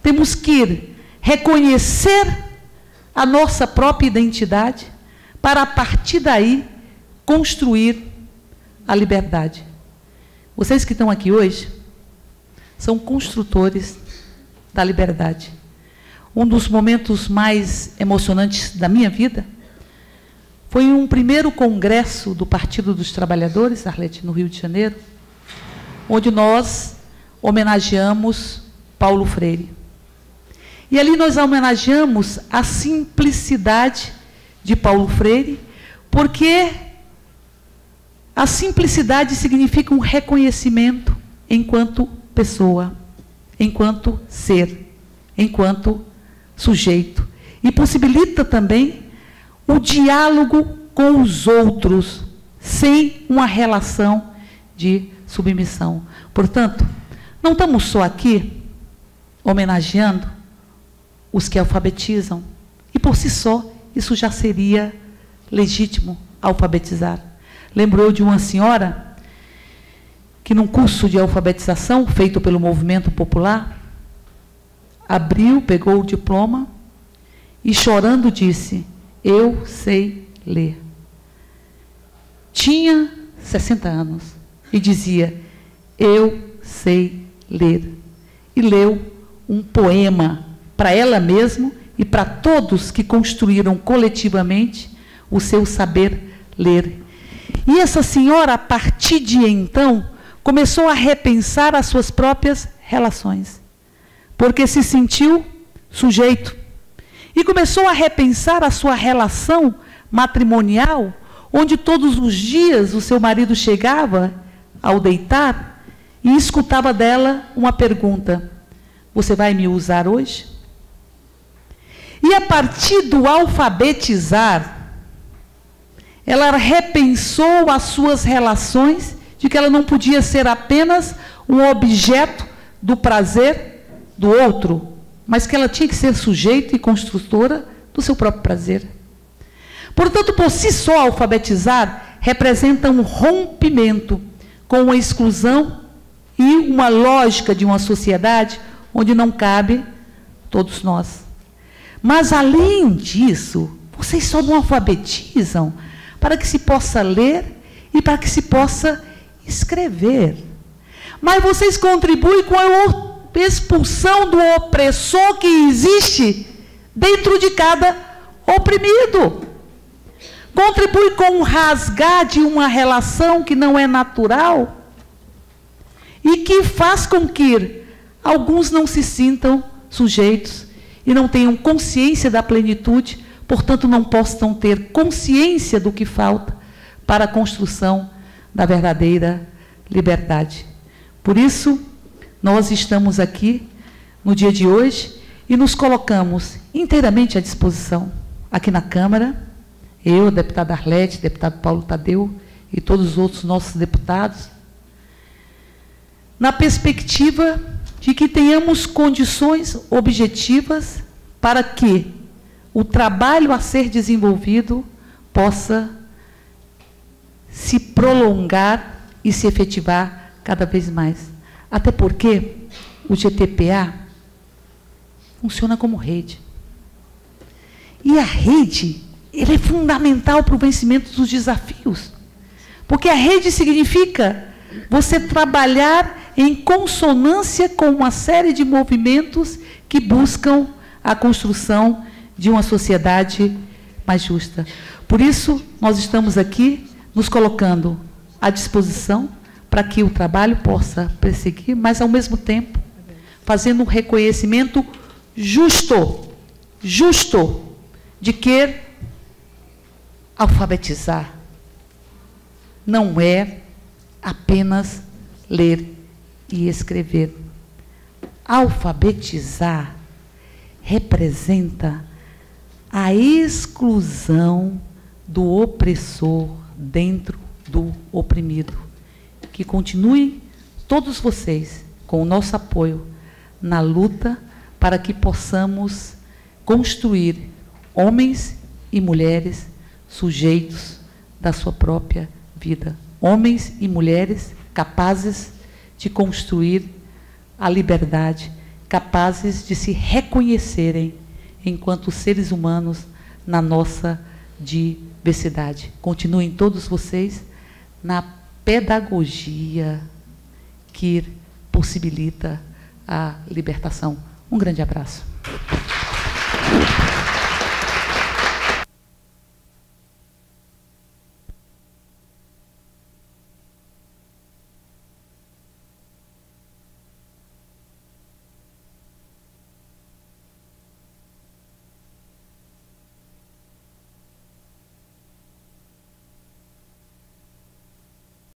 E: temos que reconhecer a nossa própria identidade, para, a partir daí, construir a liberdade. Vocês que estão aqui hoje são construtores da liberdade. Um dos momentos mais emocionantes da minha vida foi um primeiro congresso do Partido dos Trabalhadores, Arlete, no Rio de Janeiro, onde nós homenageamos Paulo Freire. E ali nós homenageamos a simplicidade de Paulo Freire, porque a simplicidade significa um reconhecimento enquanto pessoa, enquanto ser, enquanto sujeito. E possibilita também o diálogo com os outros, sem uma relação de submissão. Portanto, não estamos só aqui homenageando os que alfabetizam, e por si só, isso já seria legítimo, alfabetizar. Lembrou de uma senhora que num curso de alfabetização feito pelo movimento popular, abriu, pegou o diploma e chorando disse: eu sei ler. Tinha 60 anos e dizia: eu sei ler. E leu um poema para ela mesma e para todos que construíram coletivamente o seu saber ler. E essa senhora, a partir de então, começou a repensar as suas próprias relações, porque se sentiu sujeito. E começou a repensar a sua relação matrimonial, onde todos os dias o seu marido chegava ao deitar e escutava dela uma pergunta: você vai me usar hoje? E a partir do alfabetizar, ela repensou as suas relações, de que ela não podia ser apenas um objeto do prazer do outro, mas que ela tinha que ser sujeita e construtora do seu próprio prazer. Portanto, por si só, alfabetizar representa um rompimento com a exclusão e uma lógica de uma sociedade onde não cabe todos nós. Mas, além disso, vocês só não alfabetizam para que se possa ler e para que se possa escrever. Mas vocês contribuem com a expulsão do opressor que existe dentro de cada oprimido. Contribui com o rasgar de uma relação que não é natural e que faz com que alguns não se sintam sujeitos e não tenham consciência da plenitude, portanto não possam ter consciência do que falta para a construção da verdadeira liberdade. Por isso, nós estamos aqui no dia de hoje e nos colocamos inteiramente à disposição aqui na Câmara, eu, a deputada Arlete, deputado Paulo Tadeu e todos os outros nossos deputados, na perspectiva de que tenhamos condições objetivas para que o trabalho a ser desenvolvido possa se prolongar e se efetivar cada vez mais. Até porque o GTPA funciona como rede. E a rede, ele é fundamental para o vencimento dos desafios. Porque a rede significa você trabalhar em consonância com uma série de movimentos que buscam a construção de uma sociedade mais justa. Por isso, nós estamos aqui nos colocando à disposição para que o trabalho possa prosseguir, mas, ao mesmo tempo, fazendo um reconhecimento justo de que alfabetizar não é apenas ler e escrever. Alfabetizar representa a exclusão do opressor dentro do oprimido. Que continuem todos vocês com o nosso apoio na luta para que possamos construir homens e mulheres sujeitos da sua própria vida. Homens e mulheres capazes de construir a liberdade, capazes de se reconhecerem enquanto seres humanos na nossa diversidade. Continuem todos vocês na pedagogia que possibilita a libertação. Um grande abraço.